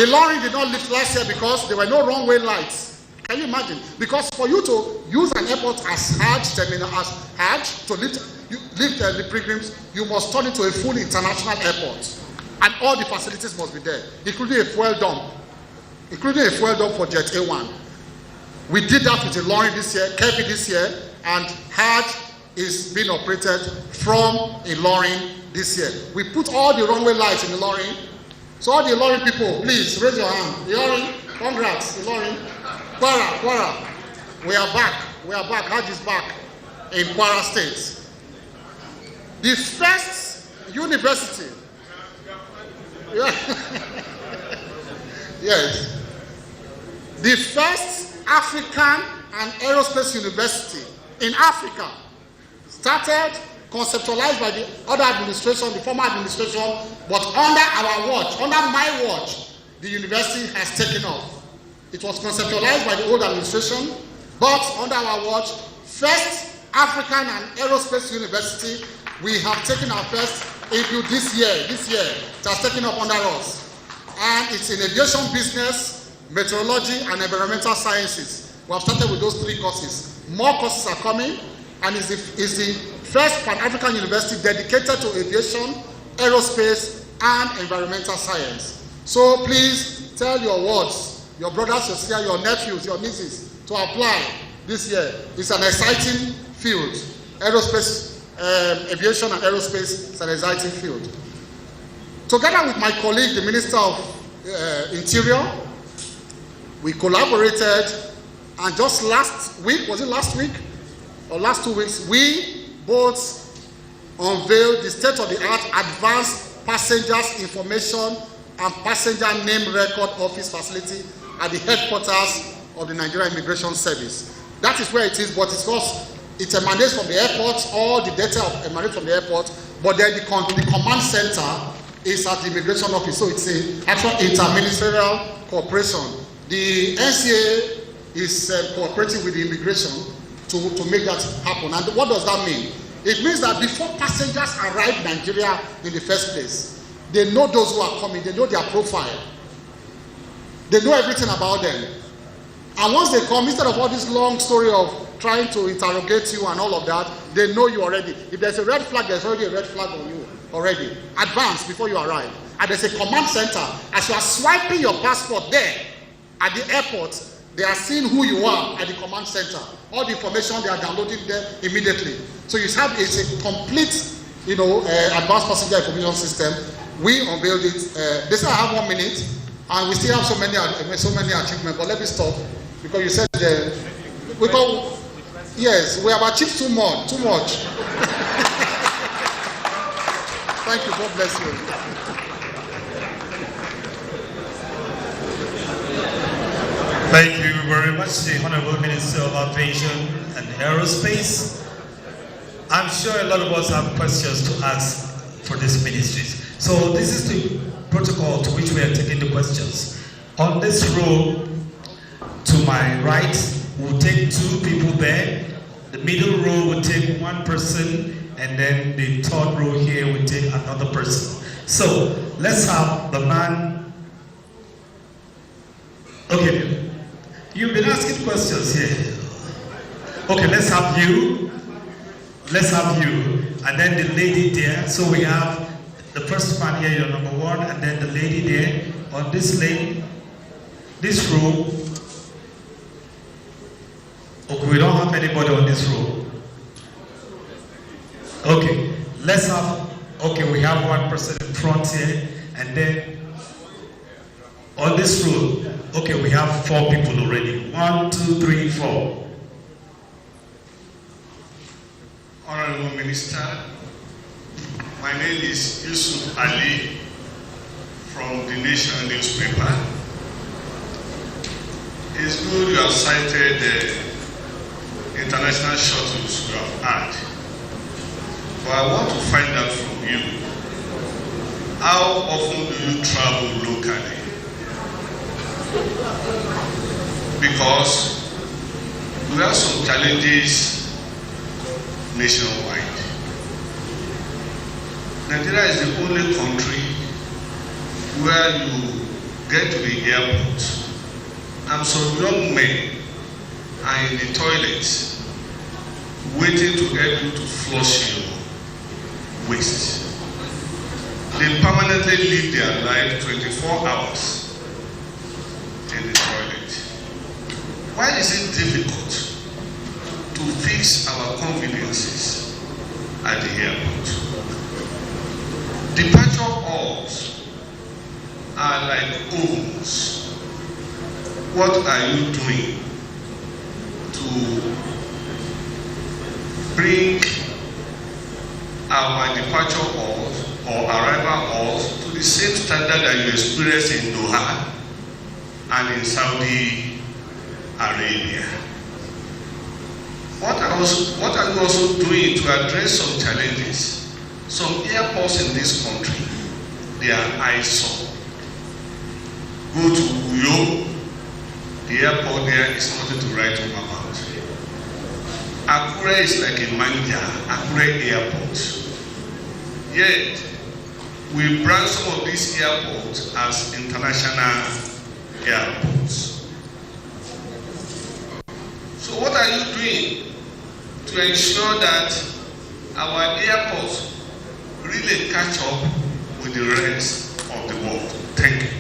Ilorin did not lift last year because there were no runway lights. Can you imagine? Because for you to use an airport as Hajj terminal, as Hajj, to lift the pilgrims, you must turn it to a full international airport. And all the facilities must be there, including a fuel dump. For Jet A1. We did that with Ilorin this year, Kebbi this year, and Hajj is being operated from Ilorin this year. We put all the runway lights in Ilorin. So all the Ilorin people, please raise your hand. Ilorin, congrats, Ilorin. Kwara. We are back. Hajj is back in Kwara State. The first university. Yes. The first African and aerospace university in Africa started, conceptualized by the other administration, the former administration, but under our watch, under my watch, the university has taken off. It was conceptualized by the old administration, but under our watch, first African and aerospace university, we have taken our first into this year, it has taken up under us. And it's in aviation business, meteorology, and environmental sciences. We have started with those 3 courses. More courses are coming, and it's the first Pan-African university dedicated to aviation, aerospace, and environmental science. So please tell your wards, your brothers, your sisters, your nephews, your nieces to apply this year. It's an exciting field. Aerospace, aviation and aerospace is an exciting field. Together with my colleague, the Minister of Interior, we collaborated, and just last week, was it last week or last 2 weeks, we both unveiled the state-of-the-art advanced passengers information and passenger name record office facility at the headquarters of the Nigerian Immigration Service. That is where it is, but it emanates from the airport, all the data emanates from the airport, but then the command center is at the immigration office, so it's an actual inter-ministerial cooperation. The NTA is cooperating with the immigration to make that happen. And what does that mean? It means that before passengers arrive in Nigeria in the first place, they know those who are coming, they know their profile, they know everything about them. And once they come, instead of all this long story of trying to interrogate you and all of that, they know you already. If there's a red flag, there's already a red flag on you already. Advance before you arrive. And there's a command center. As you are swiping your passport there at the airport, they are seeing who you are at the command center. All the information, they are downloading there immediately. So it's a complete, advanced passenger information system. We unveiled it. They say I have 1 minute, and we still have so many achievements. But let me stop, because you said yes, we have achieved too much. Thank you. God bless you. Thank you very much, the Honorable Minister of Aviation and Aerospace. I'm sure a lot of us have questions to ask for these ministries. So this is the protocol to which we are taking the questions. On this row, to my right, we'll take 2 people there. The middle row will take 1 person, and then the third row here will take another person. So let's have the man. Okay, you've been asking questions here. Okay, let's have you. And then the lady there. So we have the first man here, your number 1, and then the lady there on this lane, this row. Okay, we don't have anybody on this row. Okay, we have 1 person in front here, and then on this row, okay, we have 4 people already. 1, 2, 3, 4. Honorable Minister, my name is Yusuf Ali from the Nation newspaper. It's good you have cited the international shuttles you have had. But I want to find out from you, how often do you travel locally? Because we have some challenges nationwide. Nigeria is the only country where you get to the airport and some young men are in the toilets waiting to help you to flush your waste. They permanently live their life 24 hours in the toilet. Why is it difficult to fix our conveniences at the airport? Departure halls are like ovens. What are you doing to bring our departure halls or arrival halls to the same standard that you experience in Doha and in Saudi Arabia? What are you also doing to address some challenges? Some airports in this country, they are eyesore. Go to Uyo, the airport there is nothing to write home about. Akure is like a manja, Akure airport. Yet, we brand some of these airports as international airports. So what are you doing to ensure that our airports really catch up with the rest of the world. Thank you.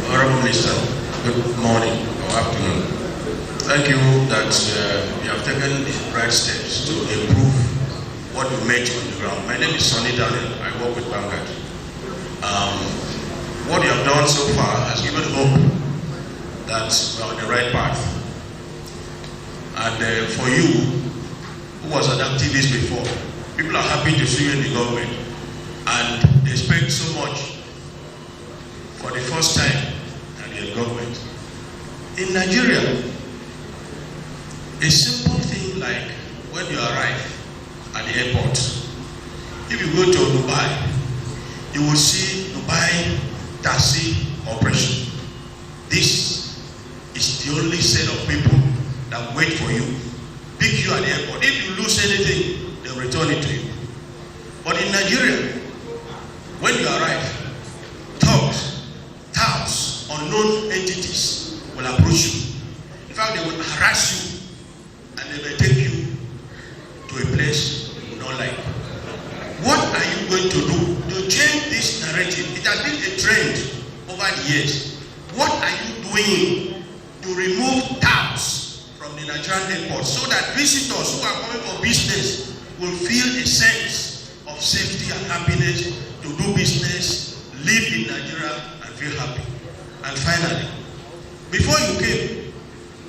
Honorable Minister, good morning or afternoon. Thank you that you have taken the right steps to improve what you make on the ground. My name is Sonny Daniel. I work with Vanguard. What you have done so far has given hope that we're on the right path. And for you, who was an activist before, people are happy to see you in the government, and they expect so much for the first time that you're in government. In Nigeria, a simple thing like when you arrive at the airport, if you go to Dubai, you will see Dubai taxi operation. This is the only set of people that wait for you, pick you at the airport. If you lose anything, they'll return it to you. But in Nigeria, when you arrive, thugs, touts, unknown entities will approach you. In fact, they will harass you and they will take you to a place you don't like. What are you going to do to change this narrative? It has been a trend over the years. What are you doing to remove touts from the Nigerian airport so that visitors who are coming for business will feel a sense of safety and happiness to do business, live in Nigeria and feel happy? And finally, before you came,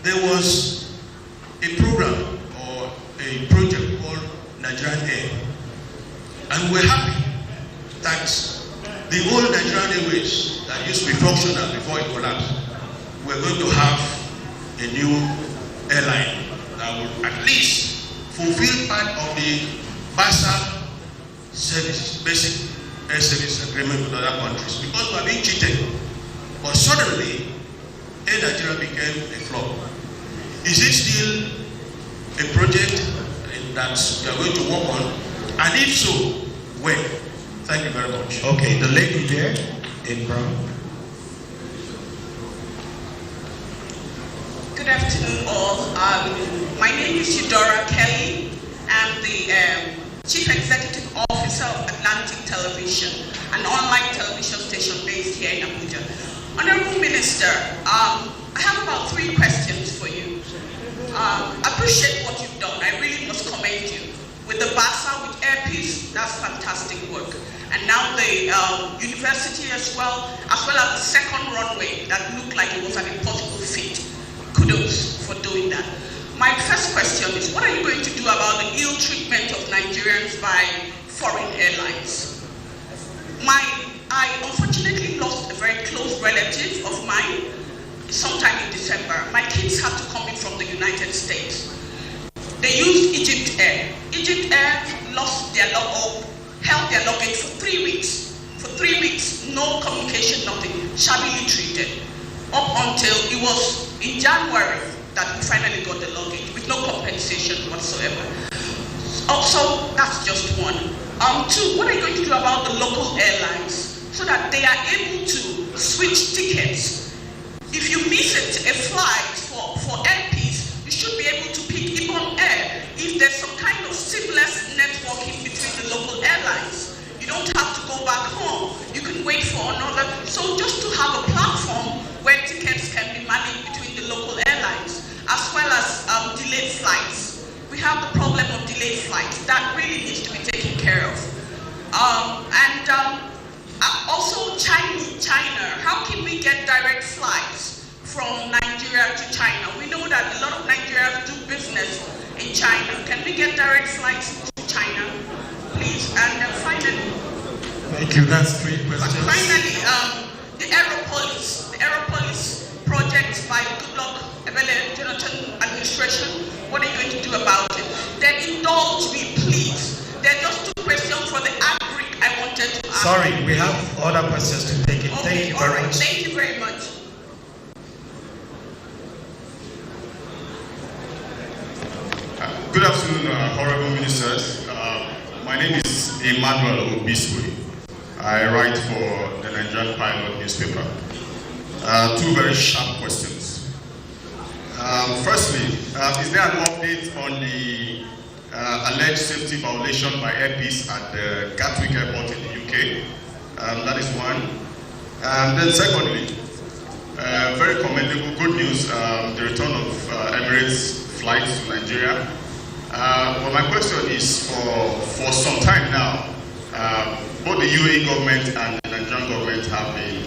there was a program or a project called Nigerian Air. And we're happy that the old Nigerian Airways that used to be functional before it collapsed, we're going to have a new airline that will at least fulfill part of the BASA services, basic air service agreement with other countries, because we are being cheated. But suddenly, Air Nigeria became a flop. Is it still a project that we are going to work on? And if so, when? Thank you very much. Okay, the lady there in brown. Good afternoon, all. My name is Eudora Kelly. I'm the Chief Executive Officer of Atlantic Television, an online television station based here in Abuja. Honorable Minister, I have about 3 questions for you. I appreciate what you've done. I really must commend you. With the BASA, with Airpeace, that's fantastic work. And now the university as well as the second runway that looked like it was an impossible feat. Kudos for doing that. My first question is, what are you going to do about the ill treatment of Nigerians by foreign airlines? I unfortunately lost a very close relative of mine sometime in December. My kids had to come in from the United States. They used Egypt Air. Egypt Air lost their held their luggage for 3 weeks. For 3 weeks, no communication, nothing, shabbily treated. Up until it was in January that we finally got the luggage with no compensation whatsoever. Also, that's just one. 2, what are you going to do about the local airlines so that they are able to switch tickets? If you miss a flight for Airpeace, you should be able to pick Ibom Air if there's some kind of seamless networking between the local airlines. You don't have to go back home. You can wait for another. So just to have a platform where tickets can be managed between the local airlines, as well as delayed flights. We have the problem of delayed flights. That really needs to be taken care of. Also China. How can we get direct flights from Nigeria to China? We know that a lot of Nigerians do business in China. Can we get direct flights to China, please? And finally, thank you. That's 3 questions. Finally, the Aeropolis project by Goodluck Ebele Jonathan administration. What are you going to do about it? Then indulge me, please. There are just 2 questions for the agric I wanted to ask. Sorry, we have other questions to take in. Okay, thank you very much. Thank you very much. Good afternoon, honorable ministers. My name is Emmanuel Obiswe. I write for the Nigerian Pilot newspaper. Two very sharp questions. Firstly, is there an update on the alleged safety violation by airpeace at the Gatwick Airport in the UK? That is one. Then secondly, very commendable, good news, the return of Emirates flights to Nigeria. But my question is, for some time now, both the UAE government and the Nigerian government have been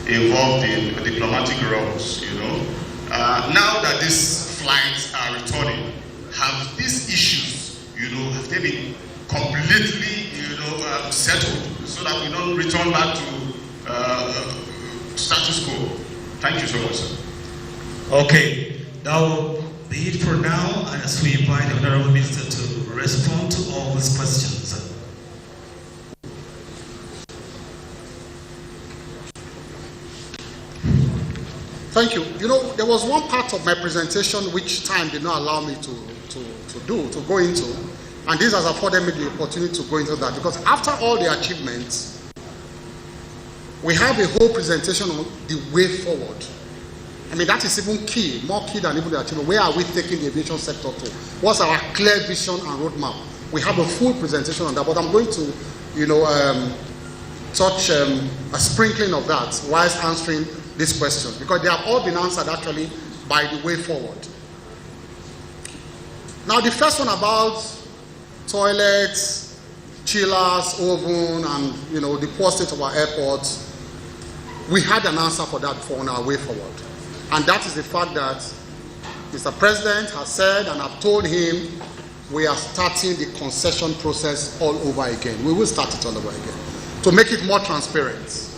involved in diplomatic roles, you know. Now that these flights are returning, have these issues, you know, have they been completely, you know, settled so that we don't return back to status quo? Thank you so much, sir. Okay, that will be it for now, and as we invite the Honorable Minister to respond to all these questions. Thank you. You know, there was one part of my presentation which time did not allow me to go into, and this has afforded me the opportunity to go into that, because after all the achievements, we have a whole presentation on the way forward. I mean, that is even key, more key than even the achievement. Where are we taking the aviation sector to? What's our clear vision and roadmap? We have a full presentation on that, but I'm going to, you know, touch a sprinkling of that whilst answering these questions, because they have all been answered actually by the way forward. Now, the first one about toilets, chillers, oven, and, you know, the poor state of our airports, we had an answer for that before on our way forward. And that is the fact that Mr. President has said, and I've told him, we are starting the concession process all over again. We will start it all over again to make it more transparent.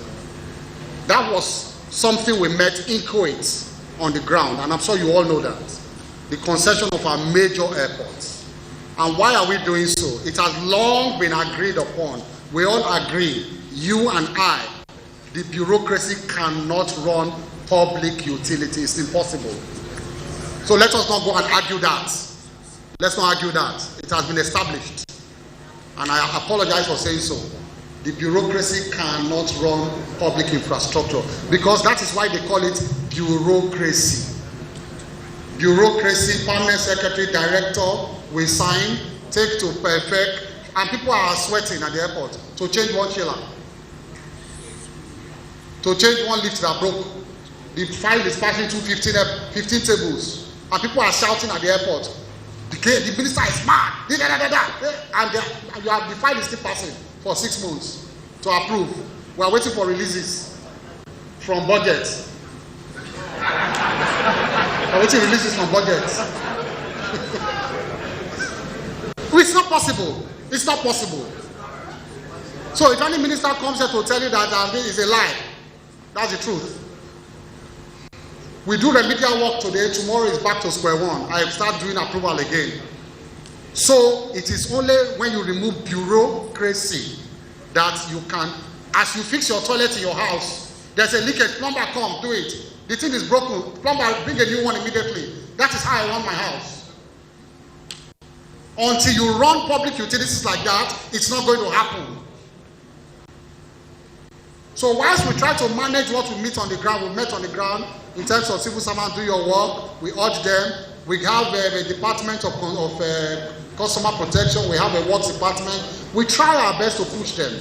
That was something we met in Kuwait on the ground, and I'm sure you all know that. The concession of our major airports. And why are we doing so? It has long been agreed upon. We all agree, you and I, the bureaucracy cannot run public utility. It's impossible. So let us not go and argue that. Let's not argue that. It has been established. And I apologize for saying so. The bureaucracy cannot run public infrastructure, because that is why they call it bureaucracy. Bureaucracy, permanent secretary, director, we sign, take to perfect, and people are sweating at the airport to change one chiller, to change one lift that broke. The file is passing through 15 tables, and people are shouting at the airport. The minister is mad, and the file is still passing for 6 months to approve. We are waiting for releases from budget. We are waiting releases from budget. It's not possible. It's not possible. So if any minister comes here to tell you that this is a lie, that's the truth. We do remedial work today. Tomorrow is back to square one. I start doing approval again. So it is only when you remove bureaucracy that you can, as you fix your toilet in your house, there's a leakage, plumber come, do it. The thing is broken, plumber bring a new one immediately. That is how I run my house. Until you run public utilities like that, it's not going to happen. So whilst we try to manage what we meet on the ground, we met on the ground in terms of civil servants, do your work, we urge them. We have a department of customer protection, we have a works department. We try our best to push them.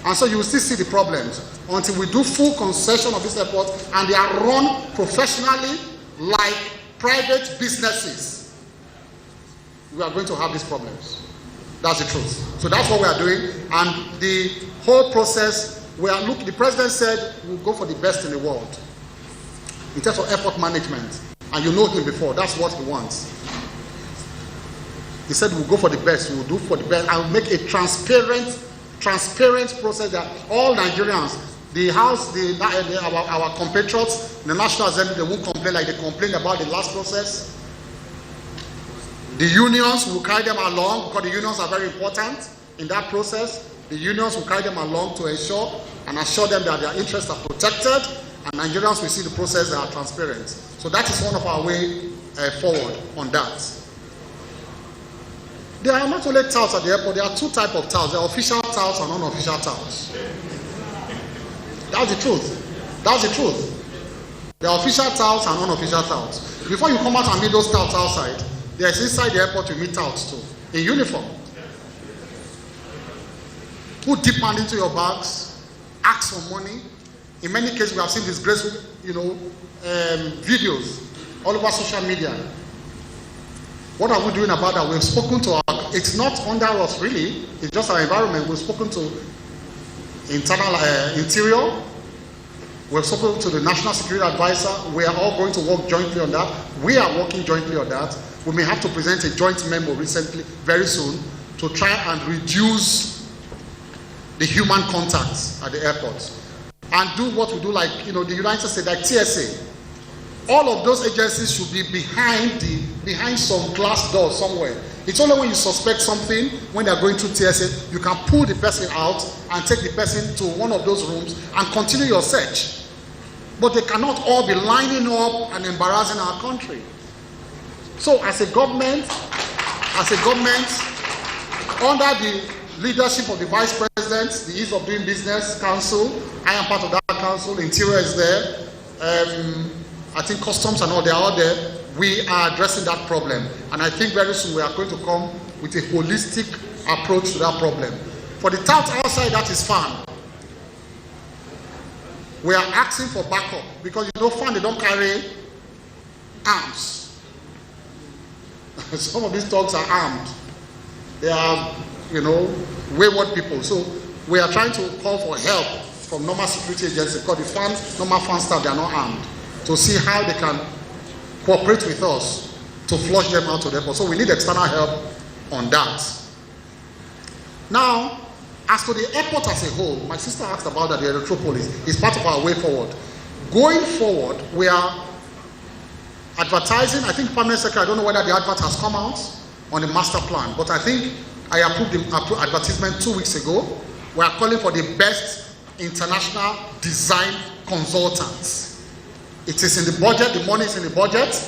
And so you will still see the problems until we do full concession of this airport and they are run professionally like private businesses. We are going to have these problems. That's the truth. So that's what we are doing. And the whole process, the president said we'll go for the best in the world in terms of airport management. And you know him before, that's what he wants. He said we'll go for the best, we'll do for the best, and make a transparent process that all Nigerians, the House, our compatriots, the National Assembly, they won't complain like they complained about the last process. The unions will carry them along, because the unions are very important in that process. The unions will carry them along to ensure and assure them that their interests are protected, and Nigerians will see the process that are transparent. So that is one of our way forward on that. There are not only touts at the airport, there are two types of touts. There are official touts and unofficial touts. That's the truth. That's the truth. There are official touts and unofficial touts. Before you come out and meet those touts outside, there's inside the airport you meet touts too, in uniform. Who dip hand into your bags, ask for money. In many cases, we have seen disgraceful, videos all over social media. What are we doing about that? We've spoken to it's not under us really, it's just our environment. We've spoken to Interior, we've spoken to the National Security Advisor. We are all going to work jointly on that. We are working jointly on that. We may have to present a joint memo very soon, to try and reduce the human contacts at the airports. And do what we do, like, the United States, like TSA. All of those agencies should be behind some glass door somewhere. It's only when you suspect something, when they're going through TSA, you can pull the person out and take the person to one of those rooms and continue your search. But they cannot all be lining up and embarrassing our country. So as a government, under the leadership of the Vice President, the Ease of Doing Business Council, I am part of that council, Interior is there, I think Customs and all, they are all there. We are addressing that problem. And I think very soon we are going to come with a holistic approach to that problem. For the tout outside, that is fine. We are asking for backup because fun, they don't carry arms. Some of these dogs are armed. They are, wayward people. So we are trying to call for help from normal security agencies because the normal fan staff, they are not armed, to see how they can cooperate with us to flush them out of the airport. So we need external help on that. Now, as to the airport as a whole, my sister asked about that, the Electropolis is part of our way forward. Going forward, we are advertising. I think Permanent Secretary, I don't know whether the advert has come out on the master plan, but I think I approved the advertisement 2 weeks ago. We are calling for the best international design consultants. It is in the budget, the money is in the budget.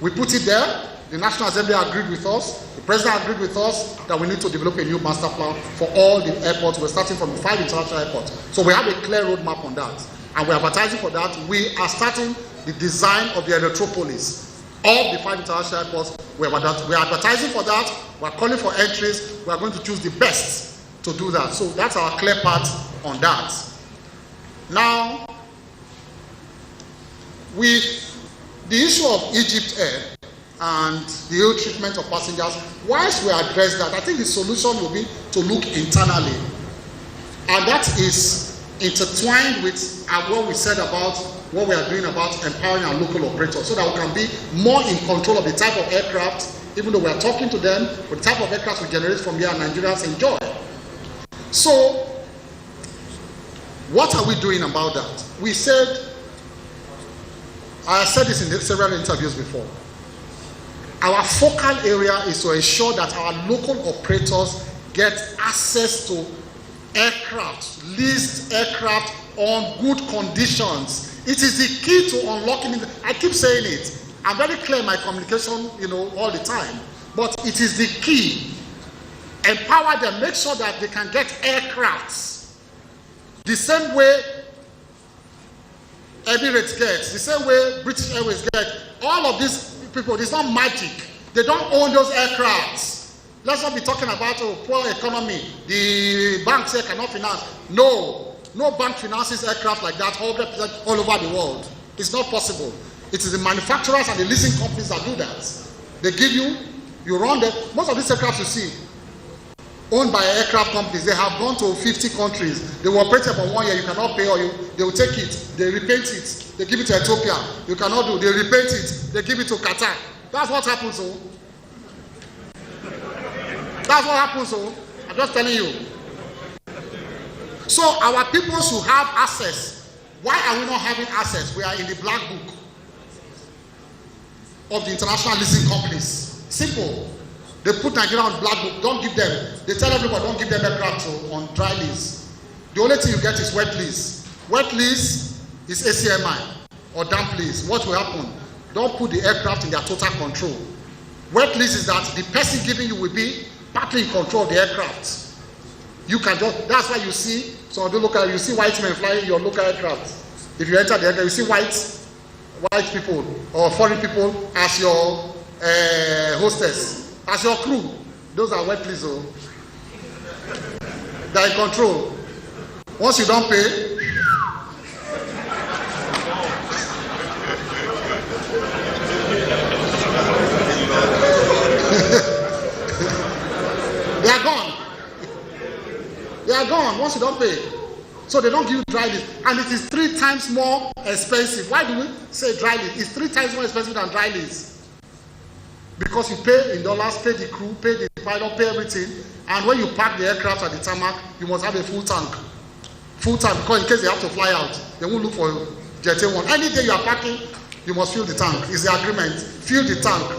We put it there. The National Assembly agreed with us. The President agreed with us that we need to develop a new master plan for all the airports. We're starting from the 5 international airports. So we have a clear roadmap on that. And we're advertising for that. We are starting the design of the Electropolis of the 5 international airports. We're advertising for that. We're calling for entries. We're going to choose the best to do that. So that's our clear path on that. Now, with the issue of Egypt Air and the ill treatment of passengers, whilst we address that, I think the solution will be to look internally. And that is intertwined with what we said about what we are doing about empowering our local operators so that we can be more in control of the type of aircraft, even though we are talking to them, but the type of aircraft we generate from here and Nigerians enjoy. So, what are we doing about that? We said, I said this in several interviews before, our focal area is to ensure that our local operators get access to aircraft, leased aircraft on good conditions. It is the key to unlocking it. I keep saying it. I'm very clear in my communication, all the time. But it is the key. Empower them, make sure that they can get aircrafts. The same way Emirates gets, the same way British Airways get. All of these people, it's not magic. They don't own those aircrafts. Let's not be talking about poor economy. The banks here cannot finance. No bank finances aircraft like that 100% all over the world. It's not possible. It is the manufacturers and the leasing companies that do that. They give you run them. Most of these aircraft you see, owned by aircraft companies, they have gone to 50 countries. They will operate for 1 year, you cannot pay, or they will take it, they repaint it, they give it to Ethiopia, you cannot do, they repaint it, they give it to Qatar. That's what happens, so. That's what happens, so. I'm just telling you. So our people should have access. Why are we not having access? We are in the black book of the international leasing companies. Simple. They put Nigeria on black book. Don't give them. They tell everybody don't give them aircraft on dry lease. The only thing you get is wet lease. Wet lease is ACMI or damp lease. What will happen? Don't put the aircraft in their total control. Wet lease is that the person giving you will be partly in control of the aircraft. You can just, that's why you see, so you see white men flying your local aircraft. If you enter the aircraft, you see white people or foreign people as your hostess, as your crew. Those are wet please. Oh. They are in control. Once you don't pay, they are gone. They are gone once you don't pay. So they don't give you dry lease. And it is 3 times more expensive. Why do we say dry lease? It's 3 times more expensive than dry lease. Because you pay in dollars, pay the crew, pay the pilot, pay everything. And when you park the aircraft at the tarmac, you must have a full tank. Full tank, because in case they have to fly out, they won't look for Jet A1. Any day you are parking, you must fill the tank. It's the agreement. Fill the tank.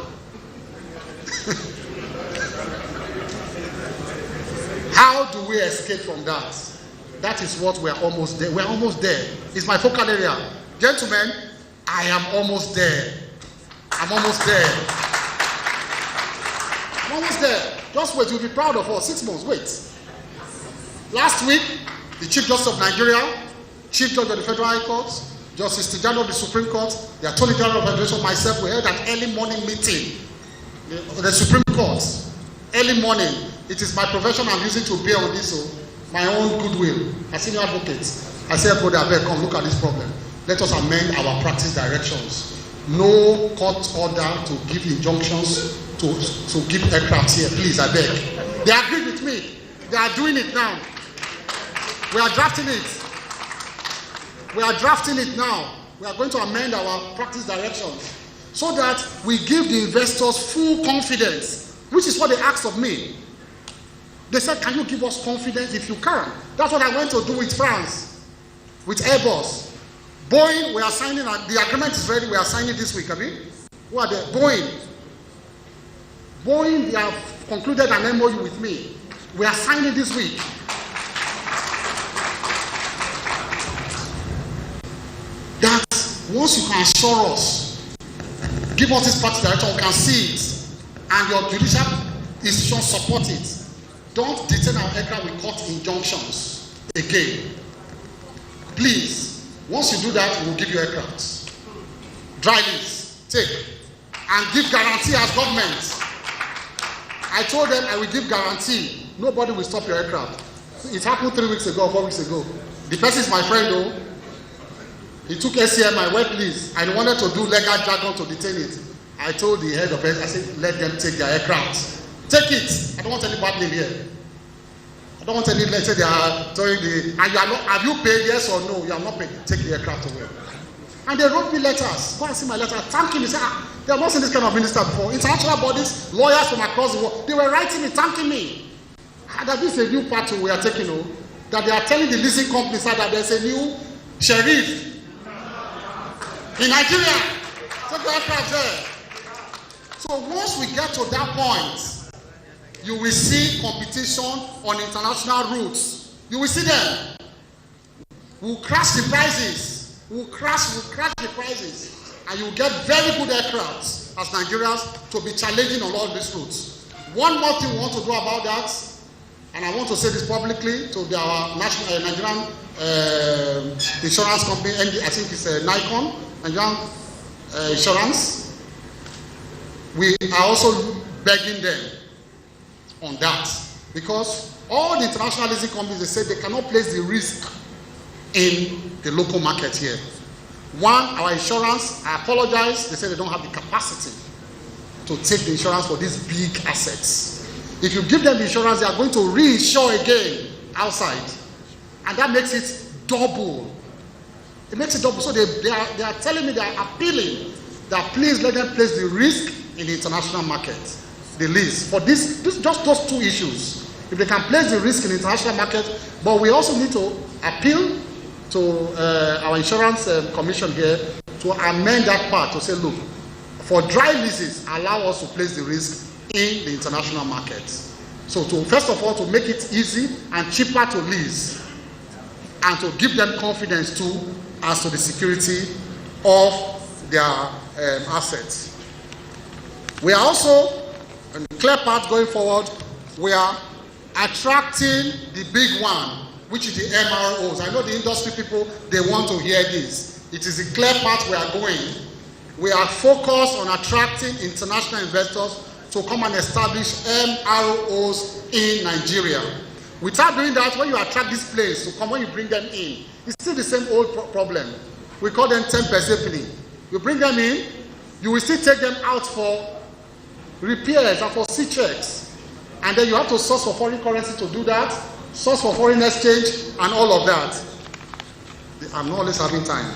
How do we escape from that? That is what we're almost there. We're almost there. It's my focal area. Gentlemen, I am almost there. I'm almost there. I'm almost there. Just wait, you'll be proud of us. 6 months, wait. Last week, the Chief Justice of Nigeria, Chief Judge of the Federal High Court, Justice Tijani of the Supreme Court, the Attorney General of the Federation, myself, we held an early morning meeting at the Supreme Court. Early morning. It is my profession I'm using to bear on this, so my own goodwill. As senior advocate, I said, brother, I beg, come look at this problem. Let us amend our practice directions. No court order to give injunctions to give aircraft here, please, I beg. They agreed with me. They are doing it now. We are drafting it. We are drafting it now. We are going to amend our practice directions so that we give the investors full confidence, which is what they asked of me. They said, can you give us confidence? If you can. That's what I went to do with France, with Airbus. Boeing, we are signing, the agreement is ready, we are signing this week, have we? Who are they? Boeing. Boeing, they have concluded an MOU with me. We are signing this week. That once you can assure us, give us this practice direction, we can see it, and your judicial institutions support it. Don't detain our aircraft with court injunctions again. Please, once you do that, we will give you aircraft. Drive this, take, and give guarantee as government. I told them I will give guarantee. Nobody will stop your aircraft. It happened 3 weeks ago, 4 weeks ago. The person is my friend though. He took SCM, my wet lease, and he wanted to do legal jargon to detain it. I told the head of it, I said, let them take their aircraft. Take it. I don't want any bad name here. I don't want any, let's say they are throwing the, and you are not, have you paid yes or no? You have not paid. Take the aircraft away. And they wrote me letters. Go and see my letter. Thanking me. Say, they have not seen this kind of minister before. International bodies, lawyers from across the world, they were writing me, thanking me. That this is a new path we are taking, that they are telling the leasing companies that there's a new sheriff in Nigeria. Take the aircraft there. So once we get to that point, you will see competition on international routes. You will see them. We'll crash the prices. We'll crash the prices. And you'll get very good aircraft as Nigerians to be challenging on all these routes. One more thing we want to do about that, and I want to say this publicly to our national Nigerian insurance company, I think it's Nikon, Nigerian Insurance. We are also begging them on that, because all the international leasing companies, they say they cannot place the risk in the local market here. One, our insurance, I apologize, they say they don't have the capacity to take the insurance for these big assets. If you give them the insurance, they are going to reinsure again outside, and that makes it double. It makes it double. So they are telling me, they are appealing that please let them place the risk in the international market. The lease for this just those 2 issues. If they can place the risk in the international market, but we also need to appeal to our insurance commission here to amend that part to say, look, for dry leases, allow us to place the risk in the international market. So to first of all, to make it easy and cheaper to lease, and to give them confidence too as to the security of their assets. We are also, in clear path going forward, we are attracting the big one, which is the MROs. I know the industry people, they want to hear this. It is a clear path we are going. We are focused on attracting international investors to come and establish MROs in Nigeria. Without doing that, when you attract these planes to come, when you bring them in, it's still the same old problem. We call them temp-discipline. You bring them in, you will still take them out for repairs and for C-checks. And then you have to source for foreign currency to do that, source for foreign exchange, and all of that. I'm not always having time.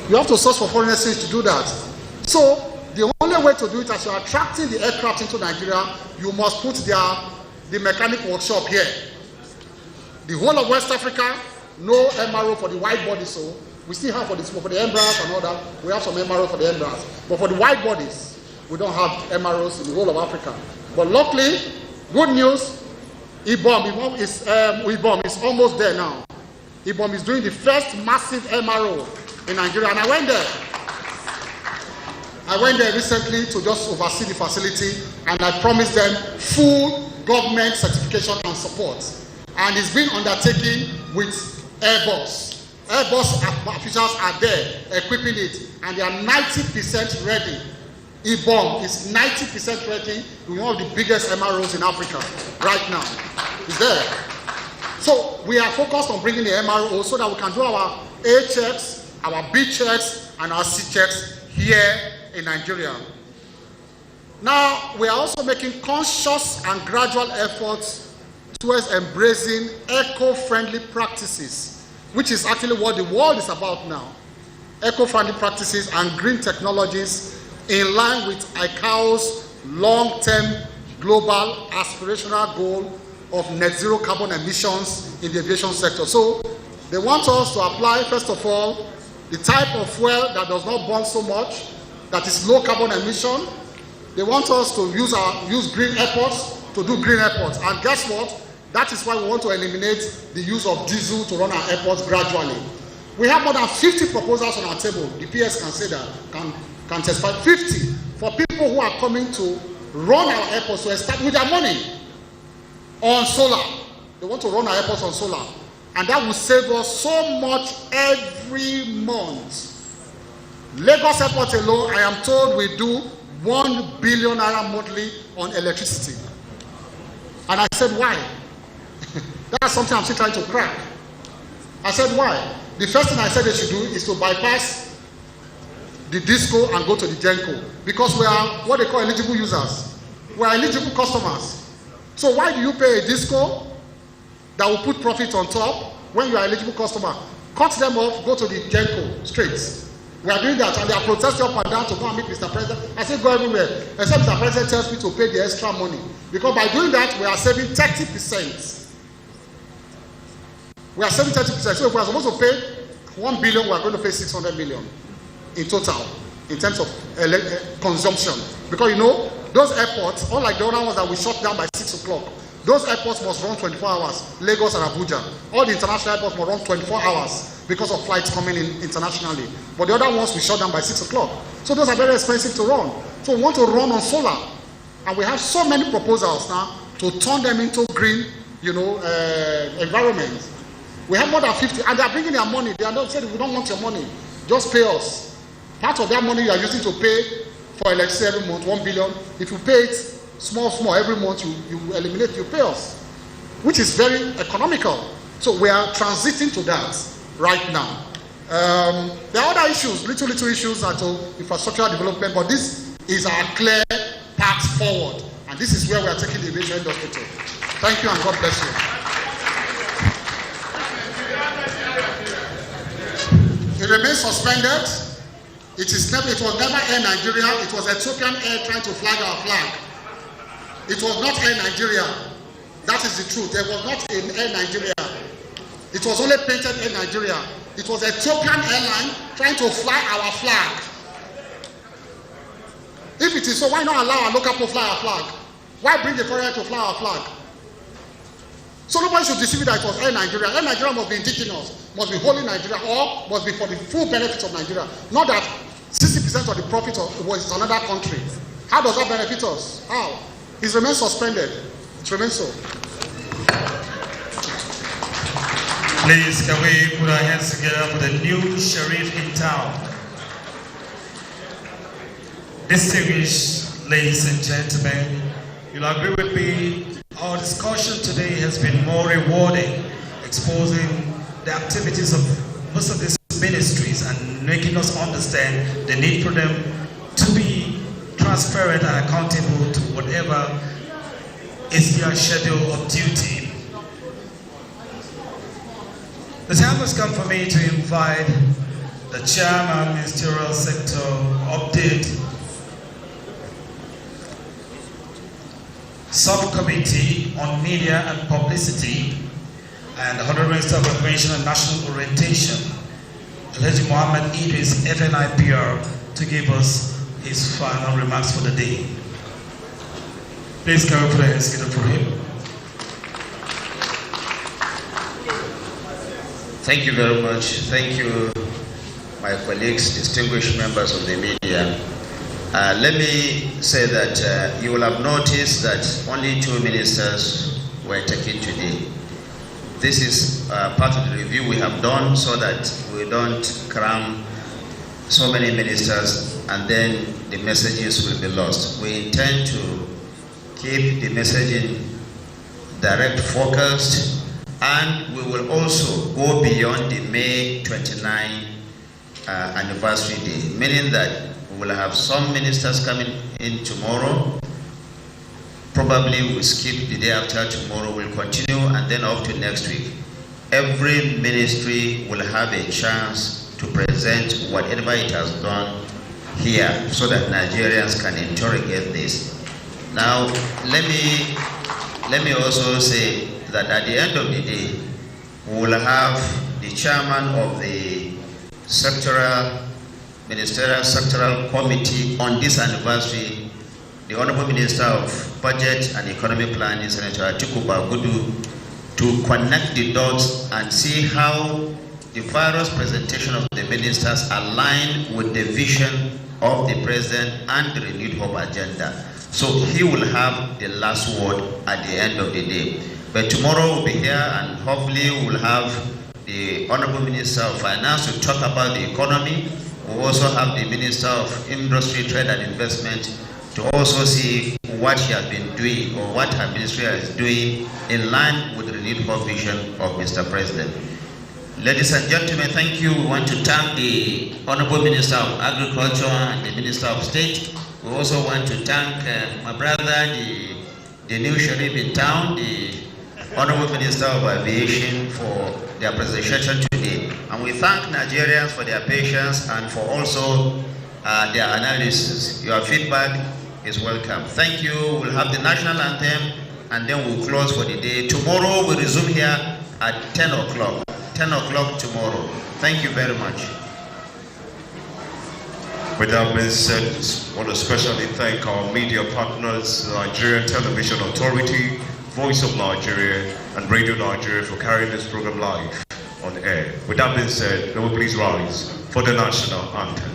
You have to source for foreign exchange to do that. So, the only way to do it, as you're attracting the aircraft into Nigeria, you must put the mechanic workshop here. The whole of West Africa, no MRO for the wide bodies, so we still have for the Embraers and all that, we have some MRO for the Embraers. But for the wide bodies, we don't have MROs in the whole of Africa. But luckily, good news, IBOM is almost there now. IBOM is doing the first massive MRO in Nigeria, and I went there recently to just oversee the facility, and I promised them full government certification and support. And it's been undertaken with Airbus. Airbus officials are there equipping it, and they are 90% ready. IBOM is 90% ready to be one of the biggest MROs in Africa right now. It's there. So we are focused on bringing the MRO so that we can do our A checks, our B checks, and our C checks here in Nigeria. Now, we are also making conscious and gradual efforts towards embracing eco-friendly practices, which is actually what the world is about now. Eco-friendly practices and green technologies in line with ICAO's long-term global aspirational goal of net zero carbon emissions in the aviation sector. So they want us to apply, first of all, the type of fuel that does not burn so much, that is low carbon emission. They want us to use green airports to do green airports. And guess what? That is why we want to eliminate the use of diesel to run our airports gradually. We have more than 50 proposals on our table. The PS can say that, can testify. 50 for people who are coming to run our airports to start with their money on solar. They want to run our airports on solar. And that will save us so much every month. Lagos Airport alone, I am told, we do 1 billion naira monthly on electricity. And I said, why? That's something I'm still trying to crack. I said, why? The first thing I said they should do is to bypass the disco and go to the Genco. Because we are what they call eligible users. We are eligible customers. So why do you pay a disco that will put profit on top when you are eligible customer? Cut them off, go to the Genco straight. We are doing that, and they are protesting up and down to go and meet Mr. President. I say go everywhere, except Mr. President tells me to pay the extra money. Because by doing that, we are saving 30%. We are saving 30%. So if we are supposed to pay 1 billion, we are going to pay 600 million in total, in terms of consumption. Because you know, those airports, unlike the other ones that we shut down by 6 o'clock, those airports must run 24 hours, Lagos and Abuja. All the international airports must run 24 hours because of flights coming in internationally. But the other ones we shut down by 6 o'clock. So those are very expensive to run. So we want to run on solar. And we have so many proposals now to turn them into green, environments. We have more than 50, and they are bringing their money. They are not saying we don't want your money, just pay us. Part of that money you are using to pay for electricity every month, 1 billion. If you pay it small every month, you eliminate, you pay us, which is very economical. So we are transiting to that right now. There are other issues, little issues at infrastructural development, but this is our clear path forward, and this is where we are taking the aviation industry to. Thank you, and God bless you. It remains suspended. It was never Air Nigeria. It was Ethiopian Air trying to flag our flag. It was not Air Nigeria. That is the truth. It was not in Air Nigeria. It was only painted Air Nigeria. It was Ethiopian airline trying to fly our flag. If it is so, why not allow our local people to fly our flag? Why bring the foreigner to fly our flag? So nobody should deceive that it was Air Nigeria. Air Nigeria must be indigenous, must be wholly Nigeria, or must be for the full benefit of Nigeria. Not that 60% of the profit was another country. How does that benefit us? How? It remains suspended. It remains so. Please, can we put our hands together for the new sheriff in town? Distinguished ladies and gentlemen, you'll agree with me, our discussion today has been more rewarding, exposing the activities of most of these ministries and making us understand the need for them to be transparent and accountable to whatever is their schedule of duty. The time has come for me to invite the chairman, Ministerial Sector Update Subcommittee on Media and Publicity and the Honorable Minister of Information and National Orientation, Alhaji Mohammed Idris, FNIPR, to give us his final remarks for the day. Please come for the hands together for him. Thank you very much. Thank you, my colleagues, distinguished members of the media. Let me say that you will have noticed that only 2 ministers were taken today. This is part of the review we have done so that we don't cram so many ministers and then the messages will be lost. We intend to keep the messaging direct, focused, and we will also go beyond the May 29 anniversary day, meaning that we will have some ministers coming in tomorrow. Probably we'll skip the day after tomorrow, we'll continue, and then up to next week. Every ministry will have a chance to present whatever it has done here so that Nigerians can interrogate this. Now, let me also say that at the end of the day, we will have the chairman of the Ministerial Sectoral Committee on this anniversary, the Honorable Minister of Budget and Economic Planning, Senator Atiku Bagudu, to connect the dots and see how the various presentation of the ministers align with the vision of the President and the Renewed Hope agenda. So he will have the last word at the end of the day. But tomorrow we'll be here and hopefully we'll have the Honorable Minister of Finance to talk about the economy. We'll also have the Minister of Industry, Trade and Investment to also see what she has been doing or what her ministry is doing in line with the renewed hope vision of Mr. President. Ladies and gentlemen, thank you. We want to thank the Honorable Minister of Agriculture and the Minister of State. We also want to thank my brother, the new sheriff in town, the Honorable Minister of Aviation for their presentation today. And we thank Nigerians for their patience and for also their analysis. Your feedback is welcome. Thank you. We'll have the national anthem and then we'll close for the day. Tomorrow we'll resume here at 10 o'clock. 10 o'clock tomorrow. Thank you very much. With that being said, I want to especially thank our media partners, the Nigerian Television Authority, Voice of Nigeria, and Radio Nigeria for carrying this program live on air. With that being said, may we please rise for the national anthem.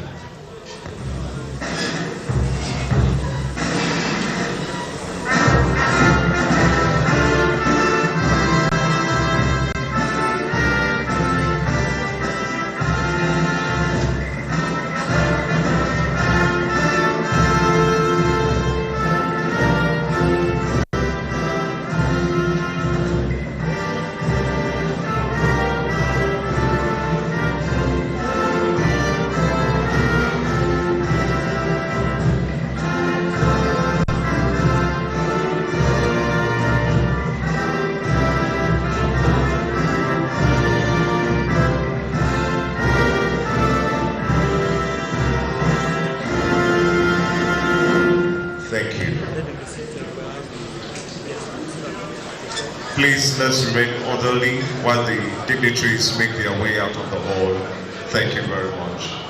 Please let's remain orderly while the dignitaries make their way out of the hall. Thank you very much.